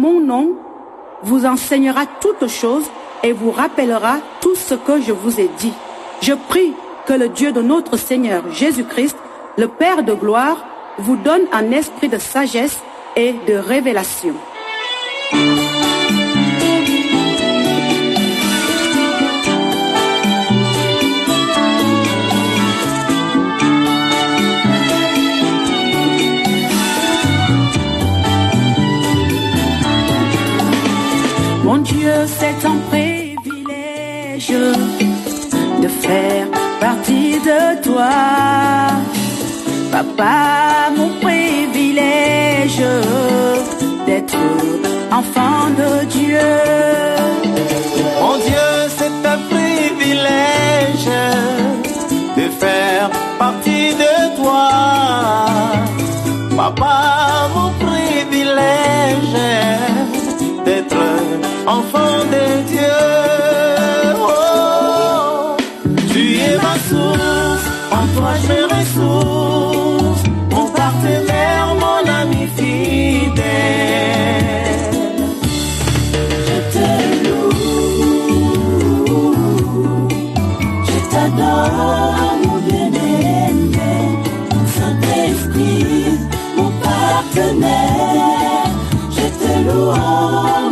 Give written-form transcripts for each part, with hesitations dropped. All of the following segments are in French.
mon nom, vous enseignera toutes choses et vous rappellera tout ce que je vous ai dit. Je prie que le Dieu de notre Seigneur Jésus-Christ, le Père de gloire, vous donne un esprit de sagesse et de révélation. Mon Dieu, c'est un privilège de faire partie de toi. Papa, mon privilège d'être enfant de Dieu. Mon Dieu, c'est un privilège de faire partie de toi. Papa, mon privilège d'être enfant de Dieu. Oh, tu es ma source, en toi je me ressource, mon partenaire, mon ami fidèle. Je te loue, je t'adore, mon bien-aimé, Saint-Esprit, mon partenaire. Je te loue,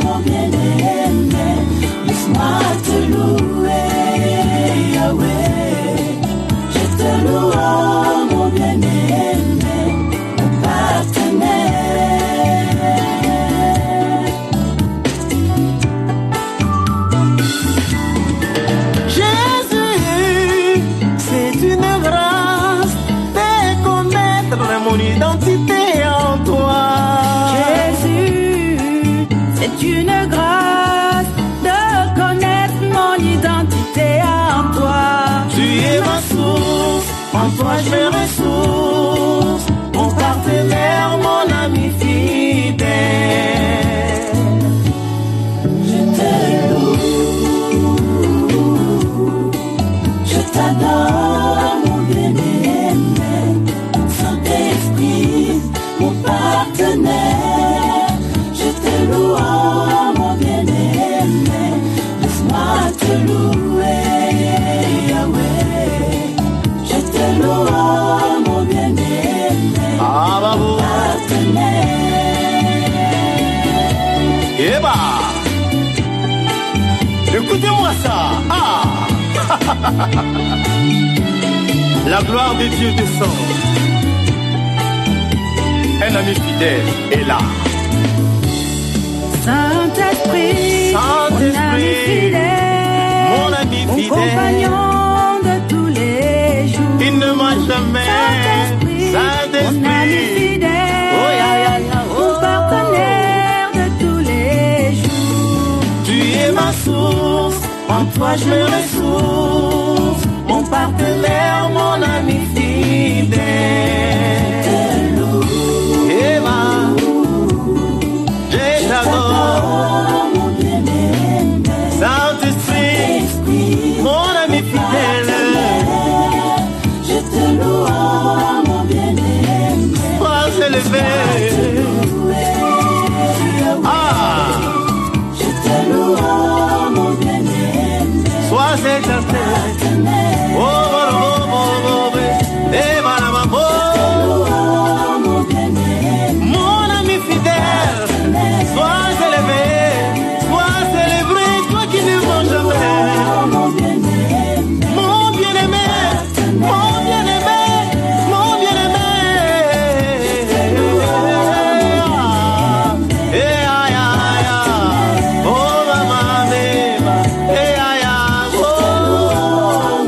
mon bien-aimé, laisse-moi te louer, Yahweh. Je te loue, mon bien-aimé, mon partenaire. Jésus, c'est une grâce de connaître mon identité en toi. Jésus, c'est une grâce de connaître mon identité en toi. Tu es ma source, en toi je me ressource, mon partenaire, mon ami fidèle. Je te loue, je t'adore, mon bien-aimé, Saint-Esprit, mon partenaire. Je te loue, mon bien-aimé, laisse-moi te louer, Yahweh. Je te loue, mon bien-aimé, Ah, bravo. partenaire. Eh bah, écoutez-moi ça. Ah. La gloire de Dieu descend. Un ami fidèle est là. Saint-Esprit, Saint-Esprit, mon ami mon fidèle, mon compagnon de tous les jours. Il ne m'a jamais. Saint-Esprit, mon ami fidèle, Oh, ya, ya, ya, oh. mon partenaire de tous les jours. Tu es ma source, en toi je me ressource, mon partenaire, mon ami fidèle. Eva, je t'adore, mon bien-aimé, Saint-Esprit, mon ami fidèle. je te loue, mon bien-aimé. Sois élevé. Ah, Je te loue, mon bien-aimé, sois exalté. Oh, oh, oh, oh, oh, oh. Eva, la maman. mon bien-aimé, Mon ami fidèle, sois élevé, toi qui ne mens jamais. mon bien-aimé, Mon bien-aimé, mon bien-aimé, mon bien-aimé. Eh, aïe, aïe, aïe. Oh, maman, bébé. Eh, aïe, aïe, oh.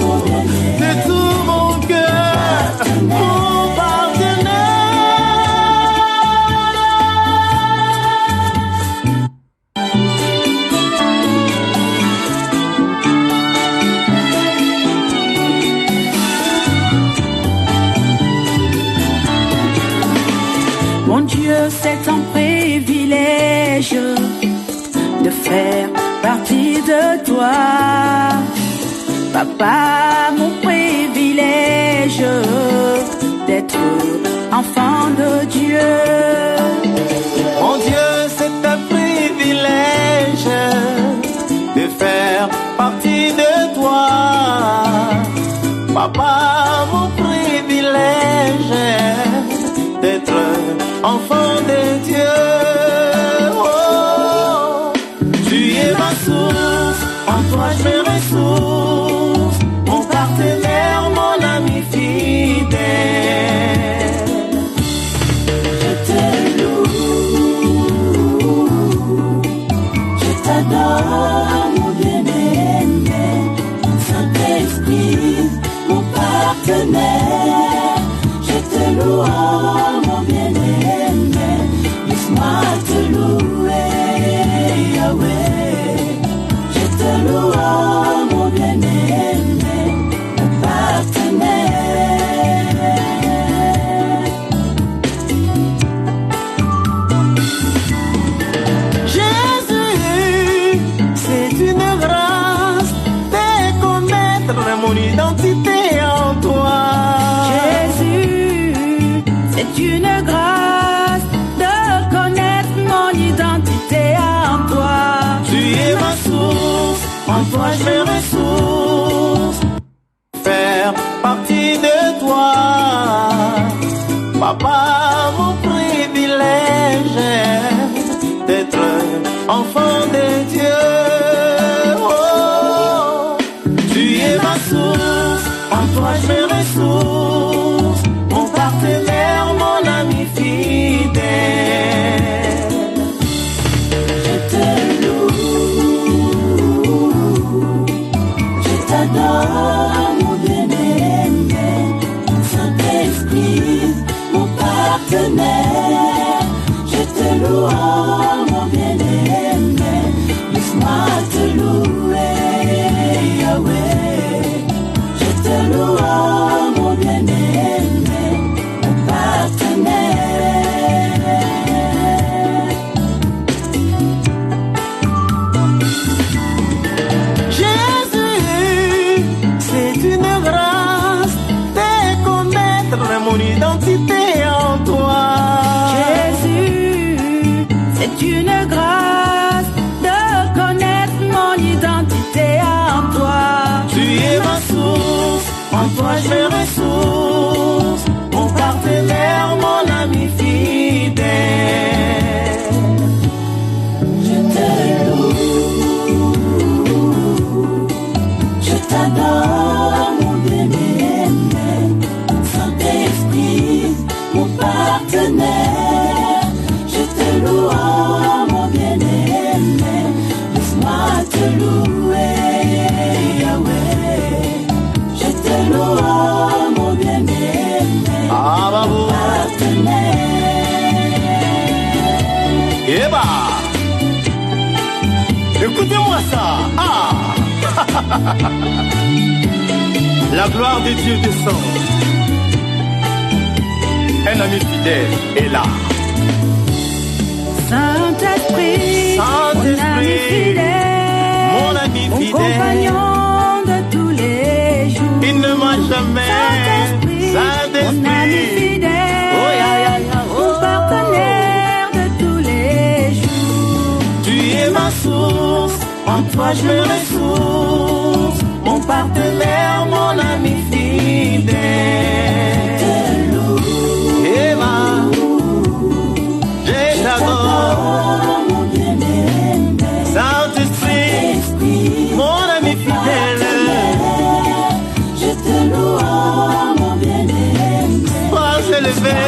De tout mon cœur, mon Mon Dieu, c'est un privilège de faire partie de toi. Papa, mon privilège d'être enfant de Dieu. Mon Dieu, c'est un privilège t'adore, mon bien-aimé, mon Saint-Esprit, mon partenaire. Je te loue, mon bien-aimé, laisse-moi te louer, Yahweh. Je te loue, mon bien-aimé, mon partenaire. Jésus, c'est une grâce de connaître mon identité en toi. Jésus, c'est une grâce de connaître mon identité en toi. Tu es ma source, en toi je me ressource. Faire partie de toi, Papa, mon privilège d'être enfant de Dieu. Oh, tu es ma source, en toi je me ressource. Mon partenaire, mon ami fidèle. Je te loue, je t'adore, mon bien-aimé, mon Saint-Esprit, mon partenaire. Je te loue, mon bien-aimé, laisse-moi te louer, Yahweh. Je te loue, mon bien-aimé, mon partenaire. Jésus, c'est une grâce de connaître mon identité en toi. Jésus, c'est une grâce de connaître mon identité en toi. Tu es ma source, en toi je me ressource. Mon partenaire, mon ami fidèle. Je te loue, je t'adore, mon bien-aimé, mon Saint-Esprit, mon partenaire. Je te loue, mon bien-aimé, laisse-moi te louer, Yahweh. Je te loue, mon bien-aimé, Ah, babou. partenaire. Eh bah, écoutez-moi ça. Ah. La gloire de Dieu descend. Un ami fidèle est là. Saint-Esprit, Saint-Esprit, mon ami mon fidèle. compagnon de tous les jours. Il ne m'a jamais. Saint-Esprit, mon ami fidèle, Oh, ya, ya, ya, oh. mon partenaire de tous les jours. Tu es ma source, en toi je me ressource. Mon partenaire, mon ami fidèle. Eva, je t'adore. Mon bien-aimé, Saint-Esprit, mon ami fidèle. je te loue, mon bien-aimé. Sois élevé.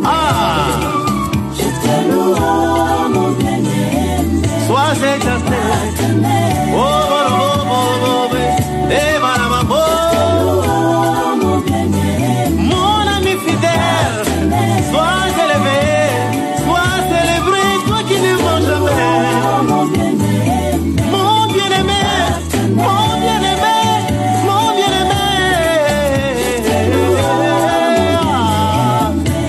Ah, Je te loue, mon bien-aimé. sois exalté. Oh, oh, oh, oh, oh, oh. Eva, la maman. Mon bien-aimé, Mon ami fidèle, sois élevé, sois célébré, toi qui ne mens jamais. mon bien-aimé, Mon bien-aimé, mon bien-aimé, mon bien-aimé.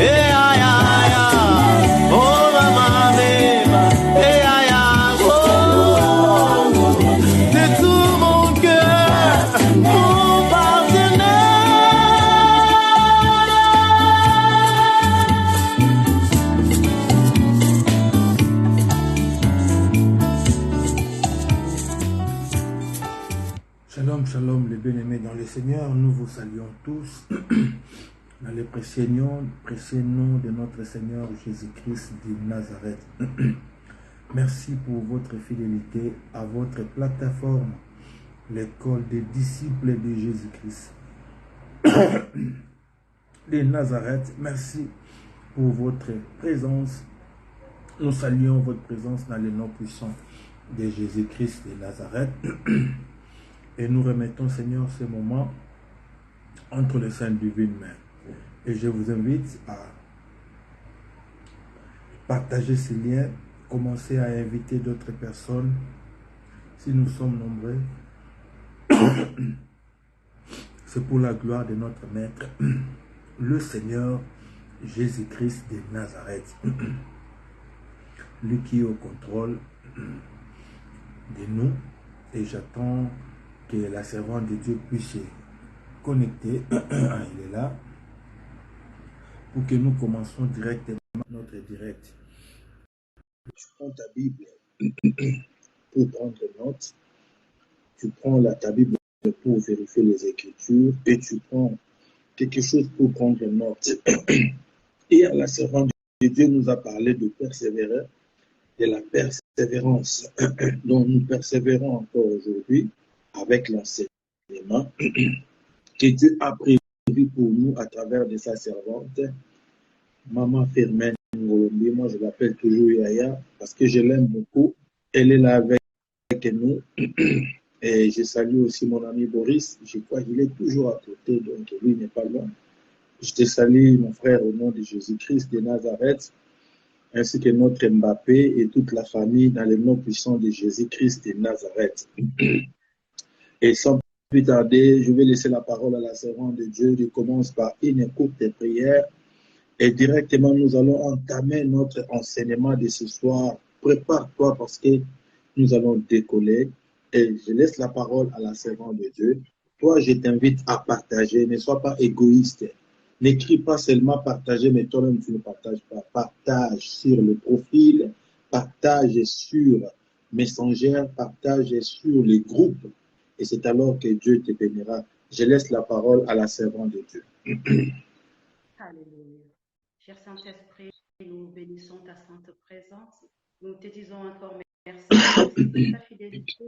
Eh, aïe, aïe, aïe. Oh, maman, mema. Eh, aïe, aïe, oh. De tout mon cœur, mon Shalom, shalom, les bien-aimés dans le Seigneur, nous vous saluons tous dans le précieux nom de notre Seigneur Jésus-Christ de Nazareth. Merci pour votre fidélité à votre plateforme, l'école des disciples de Jésus-Christ de Nazareth. Merci pour votre présence Nous saluons votre présence dans le nom puissant de Jésus-Christ de Nazareth. Et nous remettons, Seigneur, ce moment entre les saintes divines mains. Et je vous invite à partager ces liens, commencer à inviter d'autres personnes. Si nous sommes nombreux, c'est pour la gloire de notre Maître, le Seigneur Jésus-Christ de Nazareth. Lui qui est au contrôle de nous. Et j'attends que la servante de Dieu puisse se connecter. Il est là. Pour que nous commencions directement notre direct. Tu prends ta Bible pour prendre note. Tu prends ta Bible pour vérifier les Écritures. Et tu prends quelque chose pour prendre note. Et la servante de Dieu nous a parlé de persévérer. De la persévérance dont nous persévérons encore aujourd'hui avec l'enseignement que Dieu a prévu pour nous à travers de sa servante, Maman Fermen Ngolombi. Moi, je l'appelle toujours Yaya parce que je l'aime beaucoup. Elle est là avec nous. Et je salue aussi mon ami Boris. Je crois qu'il est toujours à côté, donc lui n'est pas loin. Je te salue, mon frère, au nom de Jésus-Christ de Nazareth, ainsi que notre Mbappé et toute la famille dans le nom puissant de Jésus-Christ de Nazareth. Et sans plus tarder, je vais laisser la parole à la servante de Dieu. Je commence par une courte prière et directement nous allons entamer notre enseignement de ce soir. Prépare-toi parce que nous allons décoller et je laisse la parole à la servante de Dieu. Toi, je t'invite à partager, ne sois pas égoïste. N'écris pas seulement partager, mais toi-même tu ne partages pas. Partage sur le profil, partage sur Messenger, partage sur les groupes. Et c'est alors que Dieu te bénira. Je laisse la parole à la servante de Dieu. Alléluia. Cher Saint-Esprit, nous bénissons ta sainte présence. Nous te disons encore merci. Merci de ta fidélité.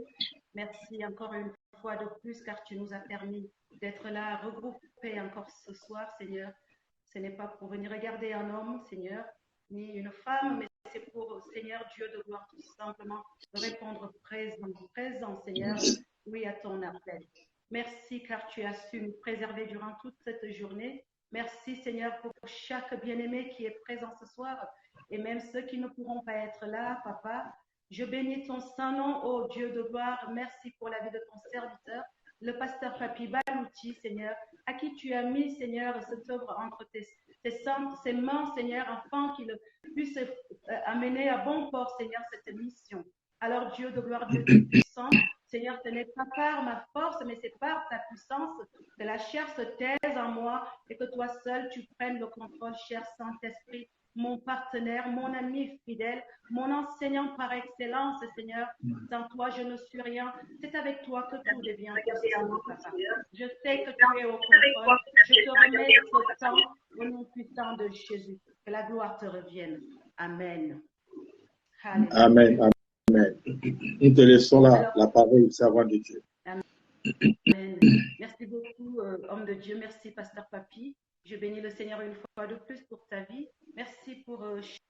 Merci encore une fois de plus car tu nous as permis d'être là, regroupés encore ce soir, Seigneur. Ce n'est pas pour venir regarder un homme, Seigneur, ni une femme, mais c'est pour, Seigneur Dieu de gloire, tout simplement répondre présent, Seigneur, oui, à ton appel. Merci car tu as su nous préserver durant toute cette journée. Merci, Seigneur, pour chaque bien-aimé qui est présent ce soir et même ceux qui ne pourront pas être là, Papa. Je bénis ton saint nom, ô Dieu de gloire. Merci pour la vie de ton serviteur, le pasteur Papi Balouti, Seigneur, à qui tu as mis, Seigneur, cette œuvre entre ses mains, Seigneur, afin qu'il puisse amener à bon port, Seigneur, cette mission. Alors, Dieu de gloire, Dieu de puissance, Seigneur, ce n'est pas par ma force, mais c'est par ta puissance que la chair se taise en moi et que toi seul, tu prennes le contrôle, cher Saint-Esprit, mon partenaire, mon ami fidèle, mon enseignant par excellence, Seigneur. Sans toi, je ne suis rien. C'est avec toi que tout devient possible, Papa. Je sais que tu es au contrôle. Je te remets ce temps au nom puissant de Jésus. Que la gloire te revienne. Amen. Alléluia. Amen. Amen. Nous te laissons la parole, servant de Dieu. Amen. Merci beaucoup, homme de Dieu. Merci, pasteur Papi. Je bénis le Seigneur une fois de plus pour ta vie. Merci pour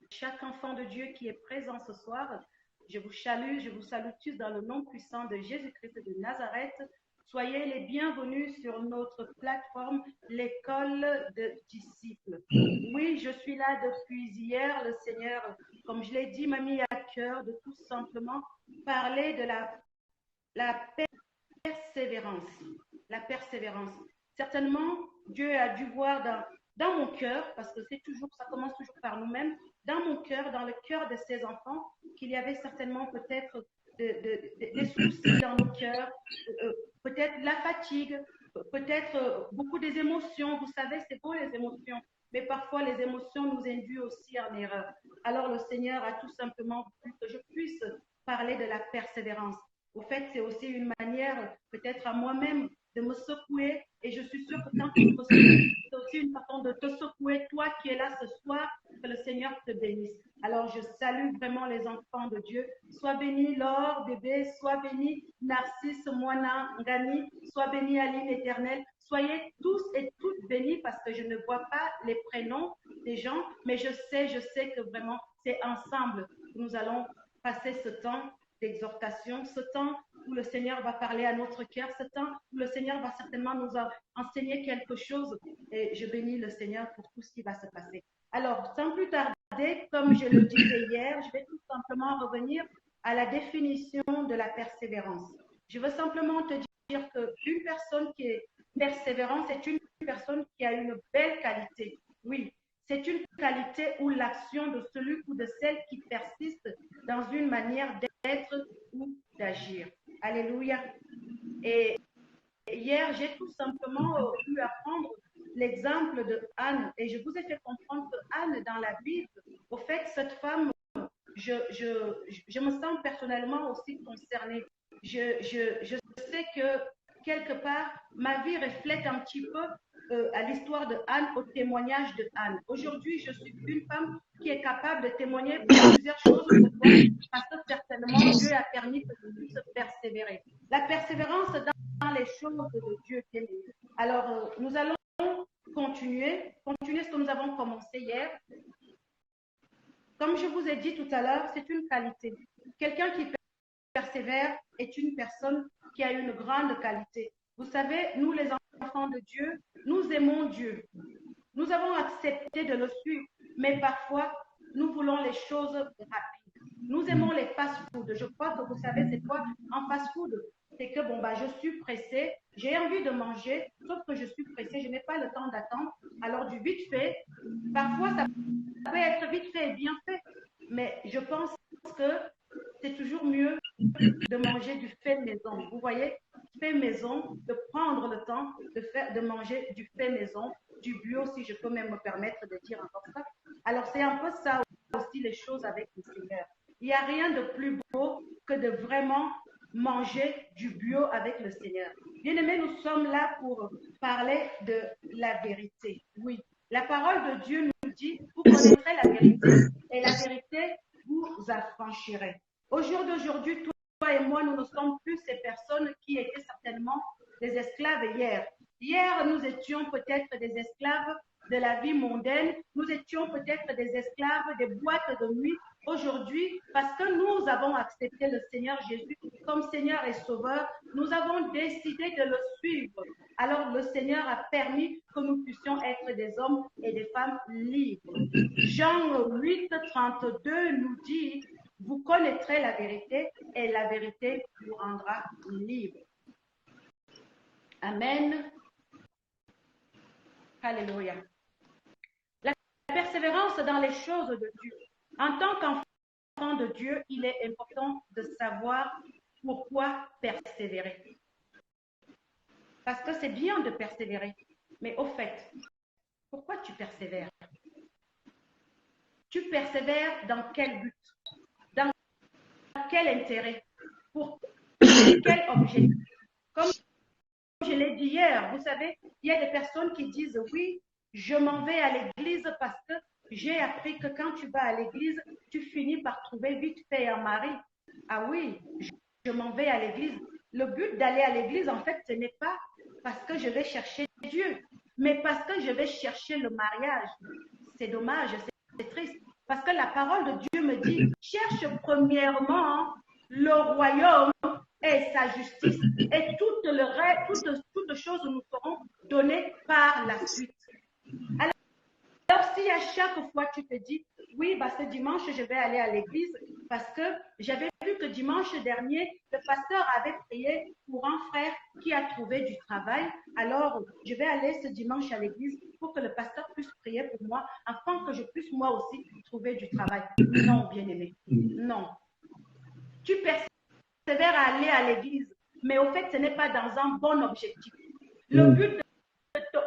chaque enfant de Dieu qui est présent ce soir. Je vous salue tous dans le nom puissant de Jésus-Christ de Nazareth. Soyez les bienvenus sur notre plateforme, l'école de disciples. Oui, je suis là depuis hier. Le Seigneur, comme je l'ai dit, m'a mis à cœur de tout simplement parler de la persévérance. La persévérance. Certainement, Dieu a dû voir dans mon cœur, parce que ça commence toujours par nous-mêmes, dans mon cœur, dans le cœur de ces enfants, qu'il y avait certainement peut-être des soucis dans nos cœurs, peut-être la fatigue, peut-être beaucoup des émotions. Vous savez, c'est beau les émotions, mais parfois les émotions nous induisent aussi en erreur. Alors le Seigneur a tout simplement voulu que je puisse parler de la persévérance. Au fait, c'est aussi une manière, peut-être à moi-même, de me secouer. Et je suis sûre que quand tu te secoues, c'est aussi une façon de te secouer, toi qui es là ce soir, que le Seigneur te bénisse. Alors, je salue vraiment les enfants de Dieu. Sois béni Laure, bébé, sois béni Narcisse, Moana, Ngani, sois béni Aline éternelle. Soyez tous et toutes bénis parce que je ne vois pas les prénoms des gens, mais je sais que vraiment c'est ensemble que nous allons passer ce temps d'exhortation, ce temps où le Seigneur va parler à notre cœur, ce temps où le Seigneur va certainement nous enseigner quelque chose. Et je bénis le Seigneur pour tout ce qui va se passer. Alors, sans plus tarder, comme je le disais hier, je vais tout simplement revenir à la définition de la persévérance. Je veux simplement te dire qu'une personne qui est persévérante, c'est une personne qui a une belle qualité. Oui, c'est une qualité où l'action de celui ou de celle qui persiste dans une manière d'être ou d'agir. Alléluia. Et hier, j'ai tout simplement pu apprendre l'exemple de Anne. Et je vous ai fait comprendre que Anne, dans la Bible, au fait, cette femme, je me sens personnellement aussi concernée. Je sais que quelque part, ma vie reflète un petit peu à l'histoire de Anne, au témoignage de Anne. Aujourd'hui, je suis une femme qui est capable de témoigner pour plusieurs choses parce que certainement Dieu a permis que je puisse persévérer. La persévérance dans les choses de Dieu. Alors, nous allons continuer ce que nous avons commencé hier. Comme je vous ai dit tout à l'heure, c'est une qualité. Quelqu'un qui persévère est une personne qui a une grande qualité. Vous savez, nous les enfants de Dieu, nous aimons Dieu. Nous avons accepté de le suivre, mais parfois, nous voulons les choses rapides. Nous aimons les fast-food. Je crois que vous savez c'est quoi en fast-food? C'est que bon, je suis pressée, j'ai envie de manger, sauf que je suis pressée, je n'ai pas le temps d'attendre. Alors, du vite fait, parfois, ça peut être vite fait et bien fait, mais je pense que c'est toujours mieux de manger du fait maison. Vous voyez, fait maison, de prendre le temps de manger du fait maison, du bio, si je peux même me permettre de dire encore ça. Alors, c'est un peu ça aussi les choses avec le Seigneur. Il n'y a rien de plus beau que de vraiment manger du bio avec le Seigneur. Bien-aimés, nous sommes là pour parler de la vérité. Oui, la parole de Dieu nous dit, vous connaîtrez la vérité et la vérité vous affranchirez. Au jour d'aujourd'hui, toi et moi, nous ne sommes plus ces personnes qui étaient certainement des esclaves hier. Hier, nous étions peut-être des esclaves de la vie mondaine. Nous étions peut-être des esclaves des boîtes de nuit. Aujourd'hui, parce que nous avons accepté le Seigneur Jésus comme Seigneur et Sauveur, nous avons décidé de le suivre. Alors, le Seigneur a permis que nous puissions être des hommes et des femmes libres. Jean 8, 32 nous dit, vous connaîtrez la vérité et la vérité vous rendra libre. Amen. Alléluia. La persévérance dans les choses de Dieu. En tant qu'enfant de Dieu, il est important de savoir pourquoi persévérer. Parce que c'est bien de persévérer. Mais au fait, pourquoi tu persévères? Tu persévères dans quel but? Dans quel intérêt? Pour quel objectif? Comme je l'ai dit hier, vous savez, il y a des personnes qui disent oui, je m'en vais à l'église parce que j'ai appris que quand tu vas à l'église, tu finis par trouver vite fait un mari. Ah oui, je m'en vais à l'église. Le but d'aller à l'église, en fait, ce n'est pas parce que je vais chercher Dieu, mais parce que je vais chercher le mariage. C'est dommage, c'est triste. Parce que la parole de Dieu me dit, cherche premièrement le royaume et sa justice, et toutes choses nous seront données par la suite. Alors, si à chaque fois tu te dis, oui, ce dimanche, je vais aller à l'église parce que j'avais vu que dimanche dernier, le pasteur avait prié pour un frère qui a trouvé du travail. Alors, je vais aller ce dimanche à l'église pour que le pasteur puisse prier pour moi afin que je puisse moi aussi trouver du travail. Non, bien-aimé, non. Tu persévères à aller à l'église, mais au fait, ce n'est pas dans un bon objectif. Le but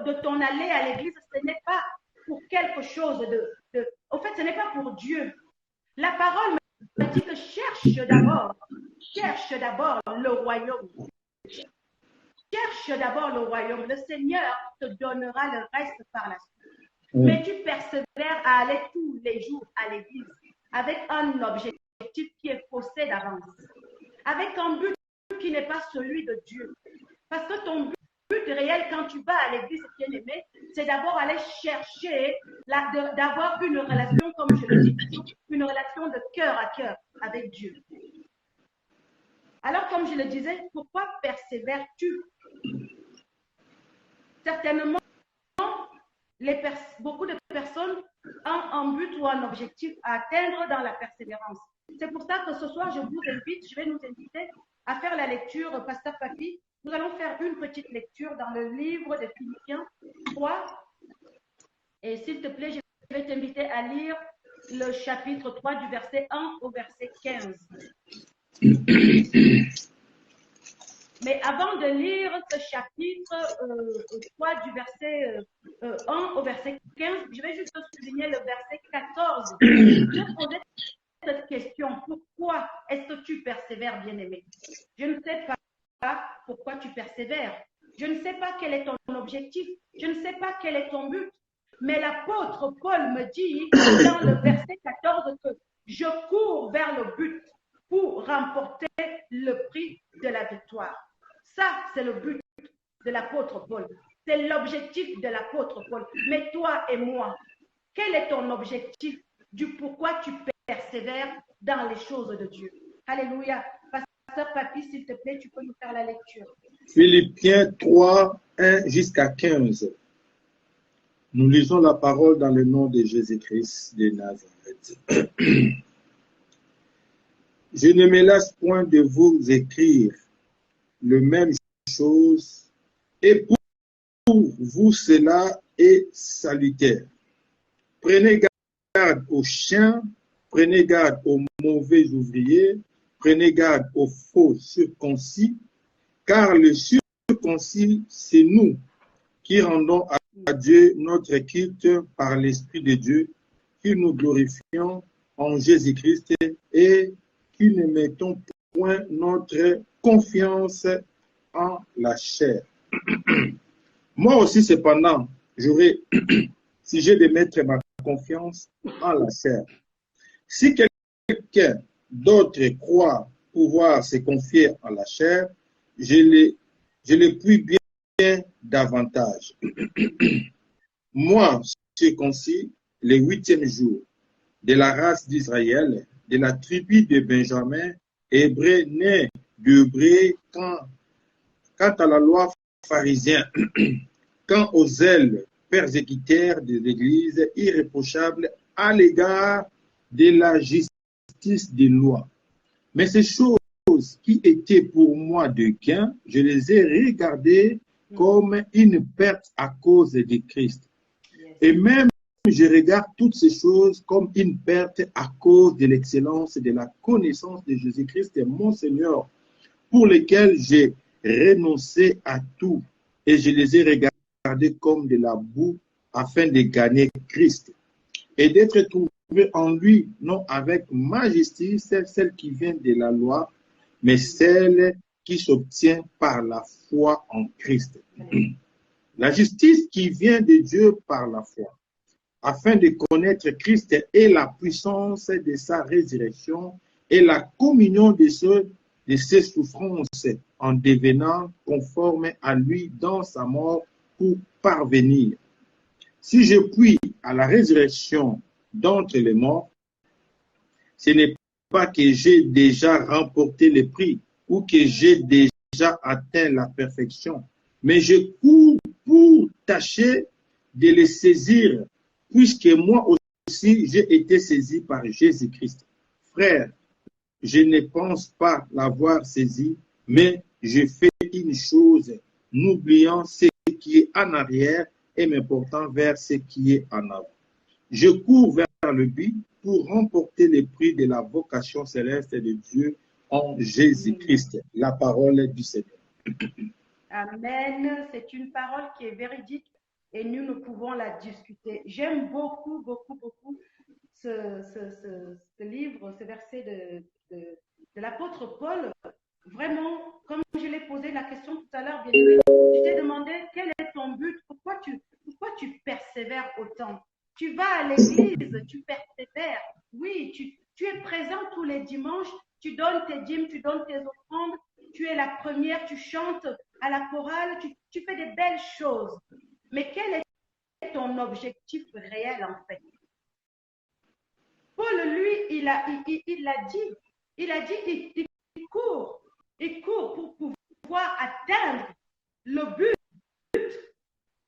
de ton aller à l'église, ce n'est pas pour quelque chose au fait, ce n'est pas pour Dieu. La parole me dit que cherche d'abord le royaume. Cherche d'abord le royaume. Le Seigneur te donnera le reste par la suite. Mais tu persévères à aller tous les jours à l'église avec un objectif qui est faussé d'avance, avec un but qui n'est pas celui de Dieu. Parce que ton but réel quand tu vas à l'église, bien-aimé, c'est d'abord aller chercher, d'avoir une relation, comme je le dis toujours, une relation de cœur à cœur avec Dieu. Alors, comme je le disais, pourquoi persévères-tu? Certainement, beaucoup de personnes ont un but ou un objectif à atteindre dans la persévérance. C'est pour ça que ce soir, je vais nous inviter à faire la lecture, Pasteur Papi. Nous allons faire une petite lecture dans le livre de Philippiens 3. Et s'il te plaît, je vais t'inviter à lire le chapitre 3 du verset 1 au verset 15. Mais avant de lire ce chapitre 3 du verset 1 au verset 15, je vais juste souligner le verset 14. Je posais cette question: pourquoi est-ce que tu persévères, bien-aimé? Je ne sais pas pourquoi tu persévères. Je ne sais pas quel est ton objectif. Je ne sais pas quel est ton but. Mais l'apôtre Paul me dit dans le verset 14 que je cours vers le but pour remporter le prix de la victoire. Ça, c'est le but de l'apôtre Paul. C'est l'objectif de l'apôtre Paul. Mais toi et moi, quel est ton objectif du pourquoi tu persévères dans les choses de Dieu? Alléluia. Pasteur Papi, s'il te plaît, tu peux nous faire la lecture. Philippiens 3, 1 jusqu'à 15. Nous lisons la parole dans le nom de Jésus-Christ de Nazareth. Je ne me lasse point de vous écrire le même chose, et pour vous cela est salutaire. Prenez garde aux chiens, prenez garde aux mauvais ouvriers, prenez garde aux faux circoncis, car le circoncis, c'est nous qui rendons à Dieu notre culte par l'Esprit de Dieu, qui nous glorifions en Jésus-Christ et qui ne mettons point notre confiance en la chair. Moi aussi, cependant, j'aurais sujet de mettre ma confiance en la chair. Si quelqu'un d'autre croit pouvoir se confier en la chair, je le puis bien davantage. Moi, circoncis le 8e jour, de la race d'Israël, de la tribu de Benjamin, hébreu né d'Hébreu, quant à la loi pharisien, quant aux zèles persécuteurs de l'Église, irréprochable à l'égard de la justice des lois. Mais ces choses qui étaient pour moi de gain, je les ai regardées comme une perte à cause de Christ. Et même je regarde toutes ces choses comme une perte à cause de l'excellence et de la connaissance de Jésus-Christ, mon Seigneur, pour lesquels j'ai renoncé à tout et je les ai regardés comme de la boue afin de gagner Christ et d'être trouvé en lui, non avec ma justice, celle qui vient de la loi, mais celle qui s'obtient par la foi en Christ. La justice qui vient de Dieu par la foi, afin de connaître Christ et la puissance de sa résurrection et la communion de ses souffrances en devenant conforme à lui dans sa mort pour parvenir. Si je puis à la résurrection d'entre les morts, ce n'est pas que j'ai déjà remporté le prix ou que j'ai déjà atteint la perfection, mais je cours pour tâcher de les saisir, puisque moi aussi j'ai été saisi par Jésus-Christ. Frère, je ne pense pas l'avoir saisi, mais je fais une chose, n'oubliant ce qui est en arrière et me portant vers ce qui est en avant. Je cours vers le but pour remporter le prix de la vocation céleste de Dieu en Jésus-Christ. La parole du Seigneur. Amen. C'est une parole qui est véridique et nous pouvons la discuter. J'aime beaucoup, beaucoup, beaucoup ce livre, ce verset de l'apôtre Paul. Vraiment, comme je l'ai posé la question tout à l'heure, bien aimé, je t'ai demandé quel est ton but, pourquoi tu persévères autant. Tu vas à l'église, tu persévères. Oui, tu es présent tous les dimanches, tu donnes tes dîmes, tu donnes tes offrandes, tu es la première, tu chantes à la chorale, tu fais des belles choses. Mais quel est ton objectif réel en fait? Paul, lui, il a dit, il court pour pouvoir atteindre le but,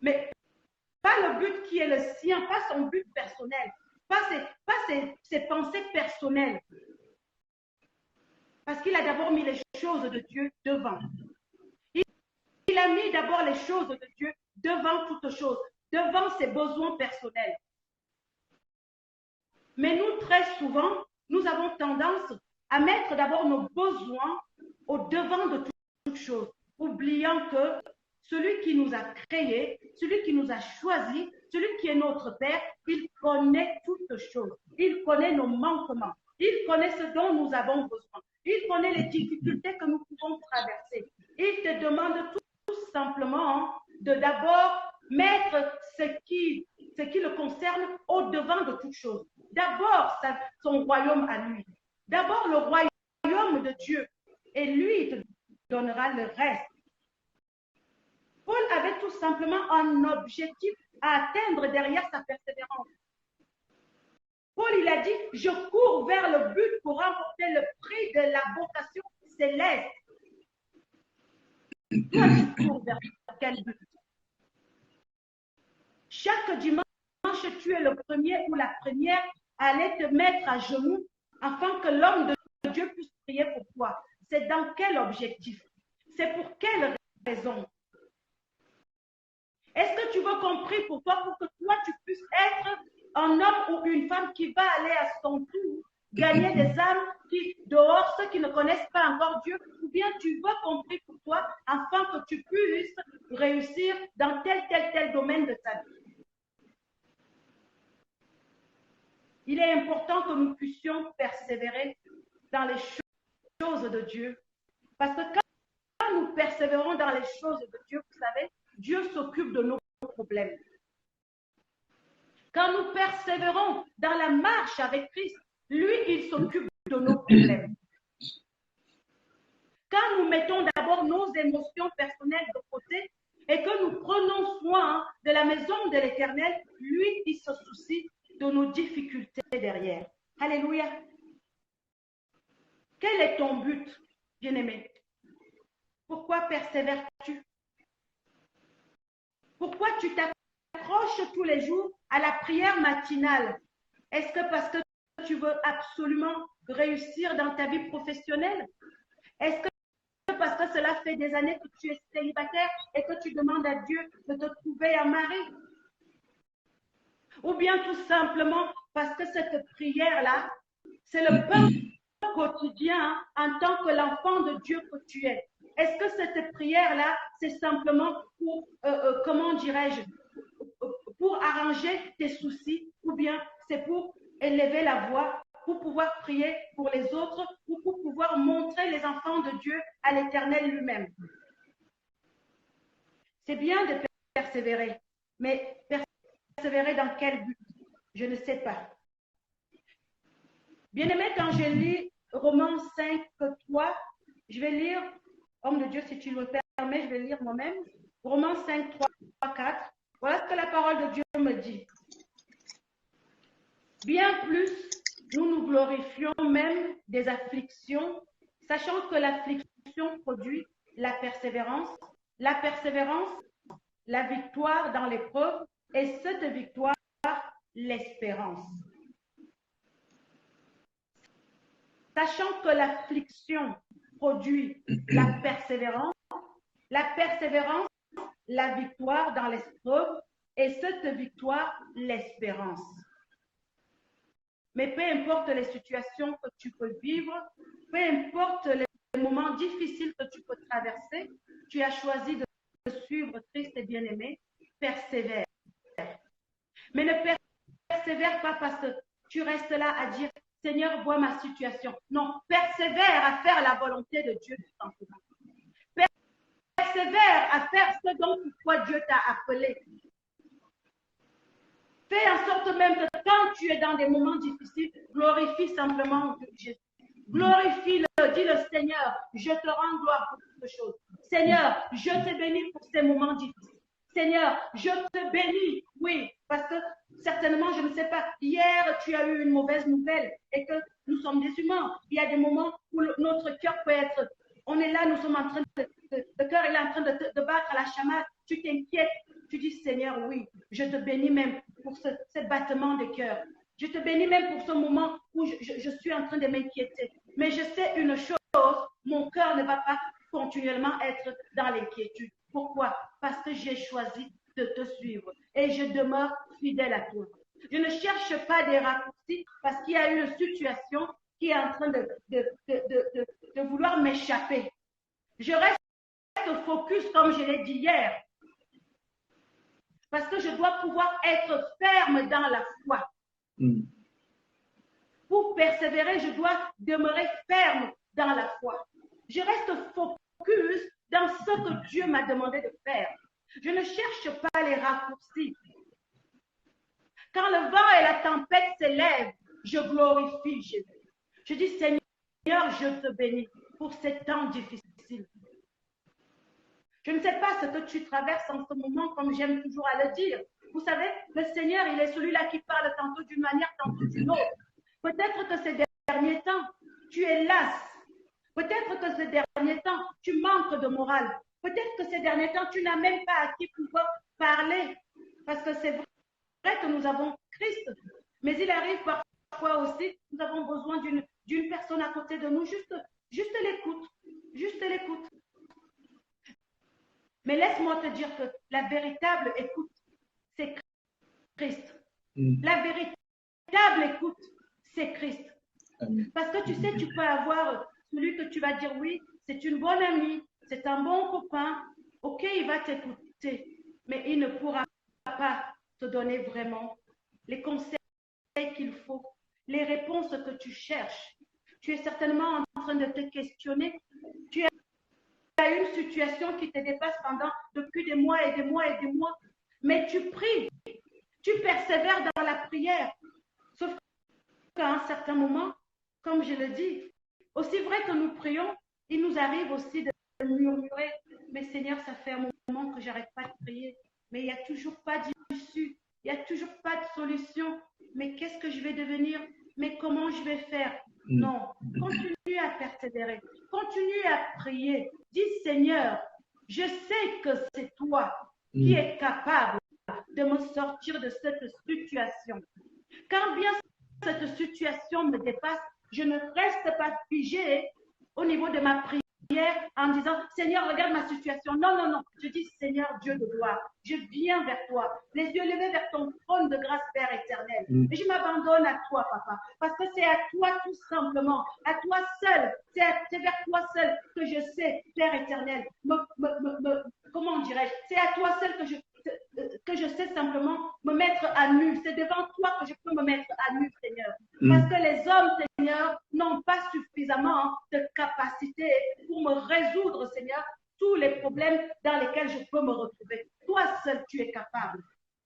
mais pas le but qui est le sien, pas son but personnel, pas ses pensées personnelles. Parce qu'il a d'abord mis les choses de Dieu devant. Il a mis d'abord les choses de Dieu devant toute chose, devant ses besoins personnels. Mais nous, très souvent, nous avons tendance à mettre d'abord nos besoins au devant de toute chose, oubliant que celui qui nous a créés, celui qui nous a choisis, celui qui est notre Père, il connaît toutes choses. Il connaît nos manquements. Il connaît ce dont nous avons besoin. Il connaît les difficultés que nous pouvons traverser. Il te demande tout simplement de d'abord mettre ce qui le concerne au devant de toute chose. D'abord son royaume à lui. D'abord le royaume de Dieu. Et lui, il te donnera le reste. Paul avait tout simplement un objectif à atteindre derrière sa persévérance. Paul, il a dit, je cours vers le but pour remporter le prix de la vocation céleste. Toi, tu cours vers quel but? Chaque dimanche, tu es le premier ou la première à aller te mettre à genoux afin que l'homme de Dieu puisse prier pour toi. C'est dans quel objectif? C'est pour quelle raison? Est-ce que tu veux qu'on prie pour toi pour que toi, tu puisses être un homme ou une femme qui va aller à son tour gagner des âmes qui, dehors, ceux qui ne connaissent pas encore Dieu, ou bien tu veux qu'on prie pour toi afin que tu puisses réussir dans tel domaine de ta vie? Il est important que nous puissions persévérer dans les choses de Dieu. Parce que quand nous persévérons dans les choses de Dieu, vous savez, Dieu s'occupe de nos problèmes. Quand nous persévérons dans la marche avec Christ, lui, il s'occupe de nos problèmes. Quand nous mettons d'abord nos émotions personnelles de côté et que nous prenons soin de la maison de l'Éternel, lui, il se soucie de nos difficultés derrière. Alléluia. Quel est ton but, bien-aimé? Pourquoi persévères-tu? Pourquoi tu t'accroches tous les jours à la prière matinale? Est-ce que parce que tu veux absolument réussir dans ta vie professionnelle? Est-ce que parce que cela fait des années que tu es célibataire et que tu demandes à Dieu de te trouver un mari? Ou bien tout simplement parce que cette prière-là, c'est le pain quotidien en tant que l'enfant de Dieu que tu es. Est-ce que cette prière-là, c'est simplement pour, comment dirais-je, pour arranger tes soucis, ou bien c'est pour élever la voix, pour pouvoir prier pour les autres, ou pour pouvoir montrer les enfants de Dieu à l'Éternel lui-même? C'est bien de persévérer, mais persévérer dans quel but? Je ne sais pas. Bien-aimé, quand je lis Romains 5, 3, je vais lire, homme de Dieu, si tu le permets, je vais lire moi-même. Romains 5, 3, 4. Voilà ce que la parole de Dieu me dit. Bien plus, nous nous glorifions même des afflictions, sachant que l'affliction produit la persévérance, la victoire dans l'épreuve, et cette victoire, l'espérance. Sachant que l'affliction produit la persévérance, la victoire dans l'épreuve, et cette victoire, l'espérance. Mais peu importe les situations que tu peux vivre, peu importe les moments difficiles que tu peux traverser, tu as choisi de suivre Christ et bien-aimé, persévère. Mais ne persévère pas parce que tu restes là à dire « Seigneur, vois ma situation ». Non, persévère à faire la volonté de Dieu tout simplement. Persévère à faire ce dont pourquoi Dieu t'a appelé. Fais en sorte même que quand tu es dans des moments difficiles, glorifie simplement Jésus. Glorifie-le, dis le Seigneur, je te rends gloire pour toutes choses. Seigneur, je te bénis pour ces moments difficiles. Seigneur, je te bénis, oui, parce que certainement, je ne sais pas, hier, tu as eu une mauvaise nouvelle et que nous sommes des humains. Il y a des moments où notre cœur peut être, on est là, nous sommes en train le cœur est en train de battre à la chamade, tu t'inquiètes, tu dis, Seigneur, oui, je te bénis même pour ce battement de cœur. Je te bénis même pour ce moment où je suis en train de m'inquiéter. Mais je sais une chose, mon cœur ne va pas continuellement être dans l'inquiétude. Pourquoi? Parce que j'ai choisi de te suivre et je demeure fidèle à toi. Je ne cherche pas des raccourcis parce qu'il y a une situation qui est en train de vouloir m'échapper. Je reste focus comme je l'ai dit hier parce que je dois pouvoir être ferme dans la foi. Pour persévérer, je dois demeurer ferme dans la foi. Je reste focus dans ce que Dieu m'a demandé de faire. Je ne cherche pas les raccourcis. Quand le vent et la tempête s'élèvent, je glorifie Jésus. Je dis, Seigneur, je te bénis pour ces temps difficiles. Je ne sais pas ce que tu traverses en ce moment, comme j'aime toujours à le dire. Vous savez, le Seigneur, il est celui-là qui parle tantôt d'une manière, tantôt d'une autre. Peut-être que ces derniers temps, tu es lasse. Peut-être que ces derniers temps, tu manques de morale. Peut-être que ces derniers temps, tu n'as même pas à qui pouvoir parler. Parce que c'est vrai que nous avons Christ. Mais il arrive parfois aussi, nous avons besoin d'une personne à côté de nous. Juste l'écoute. Juste l'écoute. Mais laisse-moi te dire que la véritable écoute, c'est Christ. La véritable écoute, c'est Christ. Parce que tu sais, tu peux avoir celui que tu vas dire, oui, c'est une bonne amie, c'est un bon copain. Ok, il va t'écouter, mais il ne pourra pas te donner vraiment les conseils qu'il faut, les réponses que tu cherches. Tu es certainement en train de te questionner. Tu as une situation qui te dépasse depuis des mois et des mois et des mois, mais tu pries, tu persévères dans la prière. Sauf qu'à un certain moment, comme je le dis, aussi vrai que nous prions, il nous arrive aussi de murmurer, mais Seigneur, ça fait un moment que j'arrête pas de prier, mais il n'y a toujours pas d'issue, il n'y a toujours pas de solution, mais qu'est-ce que je vais devenir? Mais comment je vais faire? Non, continue à persévérer, continue à prier, dis Seigneur, je sais que c'est toi qui es capable de me sortir de cette situation. Quand bien cette situation me dépasse, je ne reste pas figée au niveau de ma prière en disant, Seigneur, regarde ma situation. Non, non, non. Je dis, Seigneur, Dieu de gloire, je viens vers toi, les yeux levés vers ton trône de grâce, Père éternel. Et je m'abandonne à toi, Papa, parce que c'est à toi tout simplement, à toi seul, c'est vers toi seul que je sais, Père éternel, comment dirais-je, c'est à toi seul que je sais simplement me mettre à nu. C'est devant toi que je peux me mettre à nu, Seigneur. Parce que les hommes, Seigneur, n'ont pas suffisamment de capacité pour me résoudre, Seigneur, tous les problèmes dans lesquels je peux me retrouver. Toi seul, tu es capable.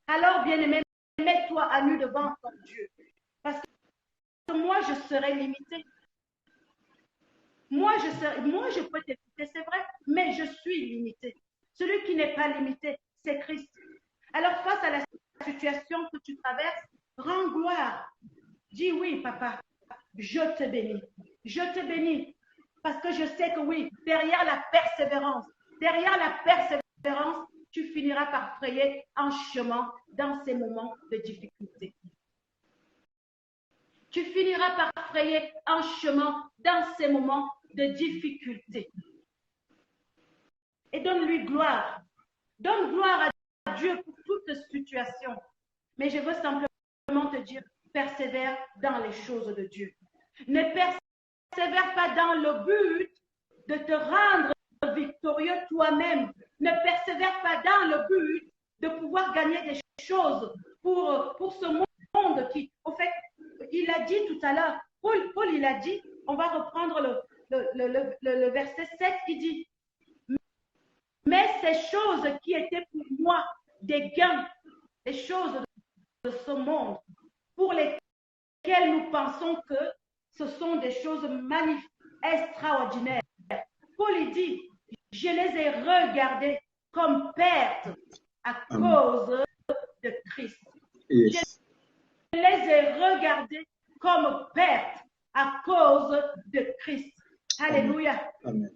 Alors, bien-aimé, mets-toi à nu devant ton Dieu. Parce que moi, je serai limité. Moi, je peux t'écouter, c'est vrai, mais je suis limité. Celui qui n'est pas limité, c'est Christ. Alors, face à la situation que tu traverses, rends gloire. Dis oui, papa, je te bénis. Je te bénis. Parce que je sais que oui, derrière la persévérance, tu finiras par frayer un chemin dans ces moments de difficulté. Tu finiras par frayer un chemin dans ces moments de difficulté. Et donne-lui gloire. Donne gloire à Dieu pour toute situation. Mais je veux simplement te dire, persévère dans les choses de Dieu. Ne persévère pas dans le but de te rendre victorieux toi-même. Ne persévère pas dans le but de pouvoir gagner des choses pour ce monde qui, au fait, il a dit tout à l'heure, Paul il a dit, on va reprendre le verset 7, il dit, mais ces choses qui étaient pour moi des gains, des choses de ce monde, pour lesquelles nous pensons que ce sont des choses magnifiques, extraordinaires. Paul il dit, Je les ai regardés comme perte à cause de Christ. Yes. Je les ai regardés comme perte à cause de Christ. Alléluia. Amen.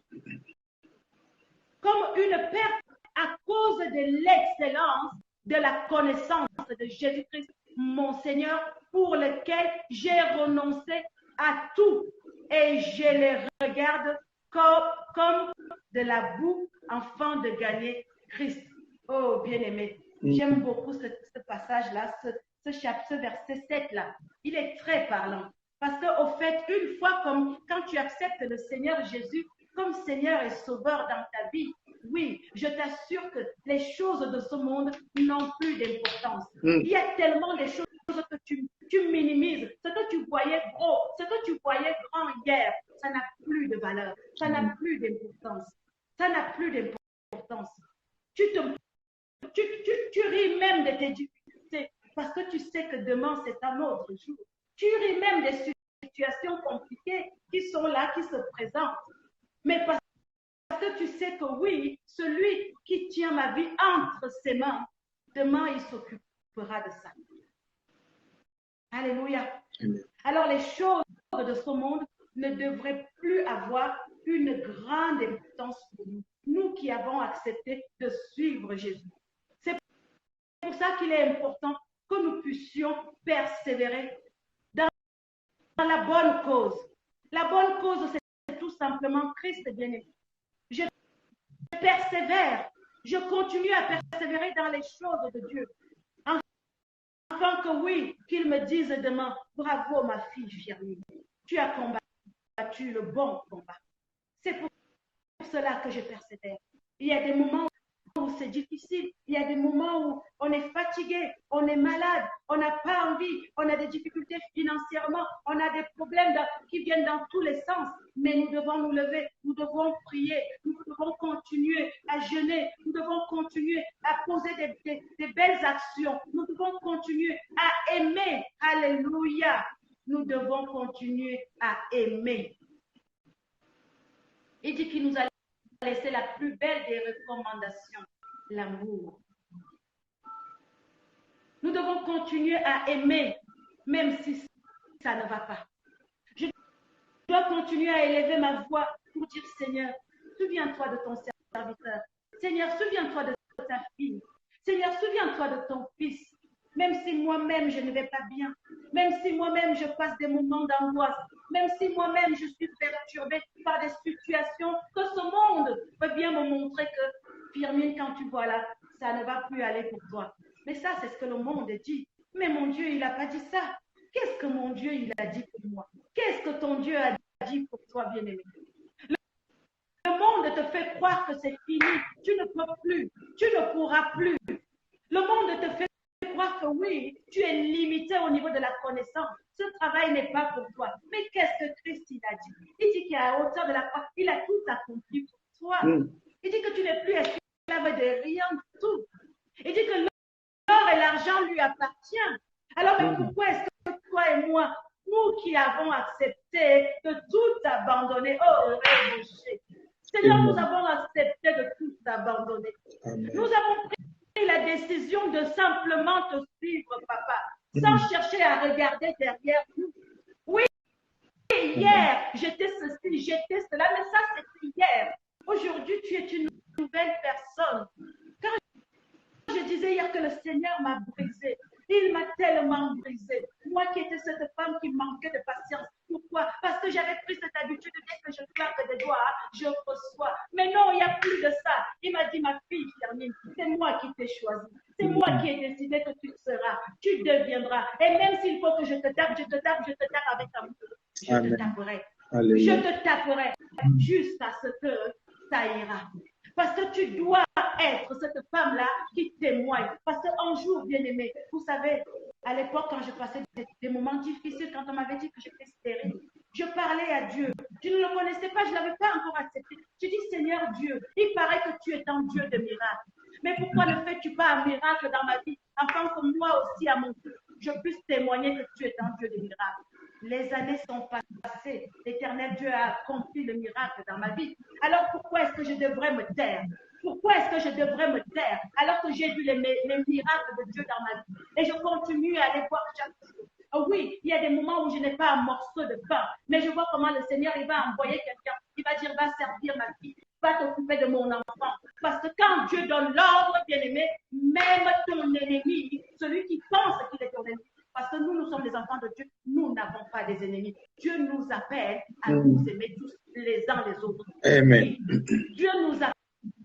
Comme une perte à cause de l'excellence de la connaissance de Jésus-Christ, mon Seigneur, pour lequel j'ai renoncé à tout et je les regarde comme de la boue afin de gagner Christ. Oh, bien-aimé, j'aime beaucoup ce passage-là, ce verset 7-là. Il est très parlant. Parce qu'au fait, une fois comme quand tu acceptes le Seigneur Jésus comme Seigneur et Sauveur dans ta vie, oui, je t'assure que les choses de ce monde n'ont plus d'importance. Il y a tellement de choses que tu minimises. Ce que tu voyais gros, ce que tu voyais grand hier, ça n'a plus de valeur. Ça n'a plus d'importance. Ça n'a plus d'importance. Tu ris même de tes difficultés parce que tu sais que demain, c'est un autre jour. Tu ris même des situations compliquées qui sont là, qui se présentent. Mais parce que tu sais que oui, celui qui tient ma vie entre ses mains, demain, il s'occupera de ça. Alléluia. Alors, les choses de ce monde ne devraient plus avoir une grande importance pour nous. Nous qui avons accepté de suivre Jésus. C'est pour ça qu'il est important que nous puissions persévérer dans la bonne cause. La bonne cause, c'est tout simplement Christ bien-aimé. Je persévère, je continue à persévérer dans les choses de Dieu. Afin que oui, qu'il me dise demain, bravo ma fille Firmine, tu as combattu le bon combat. C'est pour cela que je persévère. Il y a des moments où c'est difficile, il y a des moments où on est fatigué, on est malade, on n'a pas envie, on a des difficultés financièrement, on a des problèmes qui viennent dans tous les sens, mais nous devons nous lever, nous devons prier, nous devons continuer à jeûner, nous devons continuer à poser des belles actions, nous devons continuer à aimer, alléluia, nous devons continuer à aimer. Il dit qu'il nous a laissé la plus belle des recommandations, l'amour. Nous devons continuer à aimer, même si ça ne va pas. Je dois continuer à élever ma voix pour dire, Seigneur, souviens-toi de ton serviteur. Seigneur, souviens-toi de ta fille. Seigneur, souviens-toi de ton fils. Même si moi-même, je ne vais pas bien. Même si moi-même, je passe des moments d'angoisse. Même si moi-même, je suis perturbée par des situations que ce monde peut bien me montrer que, Firmine, quand tu vois là, ça ne va plus aller pour toi. Mais ça, c'est ce que le monde dit. Mais mon Dieu, il n'a pas dit ça. Qu'est-ce que mon Dieu, il a dit pour moi? Qu'est-ce que ton Dieu a dit pour toi, bien-aimé? Le monde te fait croire que c'est fini. Tu ne peux plus. Tu ne pourras plus. Le monde te fait croire que oui, tu es limité au niveau de la connaissance. Ce travail n'est pas pour toi. Mais qu'est-ce que Christ il a dit? Il dit qu'à la hauteur de la croix, il a tout accompli pour toi. Il dit que tu n'es plus esclave de rien du tout. Il dit que l'or et l'argent lui appartiennent. Alors, mais pourquoi est-ce que toi et moi, nous qui avons accepté de tout abandonner, oh, Seigneur, nous avons accepté de tout abandonner. Nous avons pris la décision de simplement te suivre, papa, sans chercher à regarder derrière nous. Oui, hier, j'étais ceci, j'étais cela, mais ça, c'était hier. Aujourd'hui, tu es une nouvelle personne. Quand je disais hier que le Seigneur m'a brisé, il m'a tellement brisé. Moi qui étais cette femme qui manquait de patience. Pourquoi? Parce que j'avais pris cette habitude de dire que je claque des doigts, je reçois. Mais non, il n'y a plus de ça. Il m'a dit, ma fille, Firmine, c'est moi qui t'ai choisi. C'est moi qui ai décidé que tu seras. Tu deviendras. Et même s'il faut que je te tape, je te tape, je te tape avec amour. Je te taperai. Je te taperai jusqu'à ce que ça ira. Parce que tu dois être cette femme-là qui témoigne. Parce qu'un jour, bien-aimé, vous savez, à l'époque, quand je passais des moments difficiles, quand on m'avait dit que j'étais stérile, je parlais à Dieu. Je ne le connaissais pas, je ne l'avais pas encore accepté. Je dis, Seigneur Dieu, il paraît que tu es un Dieu de miracles. Mais pourquoi ne fais-tu pas un miracle dans ma vie, afin que moi aussi, à mon tour, je puisse témoigner que tu es un Dieu de miracles? Les années sont passées. L'Éternel Dieu a accompli le miracle dans ma vie. Alors pourquoi est-ce que je devrais me taire? Pourquoi est-ce que je devrais me taire alors que j'ai vu les miracles de Dieu dans ma vie? Et je continue à aller voir chaque jour. Oh oui, il y a des moments où je n'ai pas un morceau de pain, mais je vois comment le Seigneur, il va envoyer quelqu'un, il va dire, va servir ma fille, va t'occuper de mon enfant. Parce que quand Dieu donne l'ordre, bien-aimé, même ton ennemi, celui qui pense qu'il est ton ennemi, parce que nous sommes des enfants de Dieu, nous n'avons pas des ennemis. Dieu nous appelle à nous aimer tous les uns les autres. Amen. Dieu nous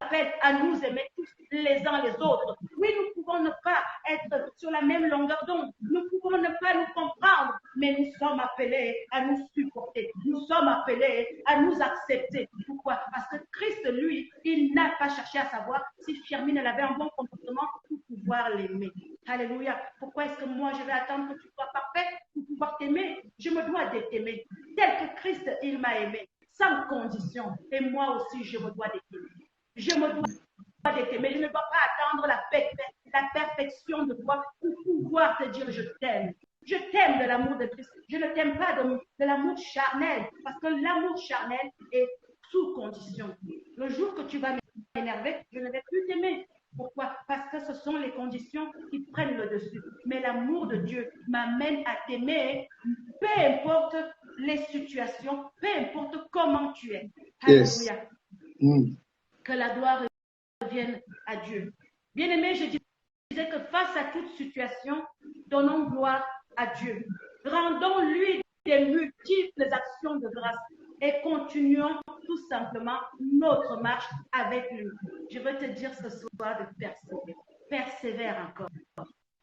appelle à nous aimer tous les uns les autres. Oui, nous pouvons ne pas être sur la même longueur d'onde. Nous pouvons ne pas nous comprendre, mais nous sommes appelés à nous supporter. Nous sommes appelés à nous accepter. Pourquoi? Parce que Christ, lui, il n'a pas cherché à savoir si Firmine avait un bon comportement pour pouvoir l'aimer. Alléluia. Pourquoi est-ce que moi, je vais attendre que tu sois parfait pour pouvoir t'aimer? Je me dois de t'aimer. Tel que Christ, il m'a aimé, sans condition. Et moi aussi, je me dois de t'aimer. Je me dois de t'aimer. Je ne dois pas attendre la perfection de toi pour pouvoir te dire je t'aime. Je t'aime de l'amour de Christ. Je ne t'aime pas de l'amour charnel. Parce que l'amour charnel est sous condition. Le jour que tu vas m'énerver, je ne vais plus t'aimer. Pourquoi? Parce que ce sont les conditions qui prennent le dessus. Mais l'amour de Dieu m'amène à t'aimer, peu importe les situations, peu importe comment tu es. Yes. Alléluia. Que la gloire revienne à Dieu. Bien-aimé, je disais que face à toute situation, donnons gloire à Dieu. Rendons-lui des multiples actions de grâce et continuons tout simplement notre marche avec lui. Je veux te dire ce soir de persévérer. Persévère encore.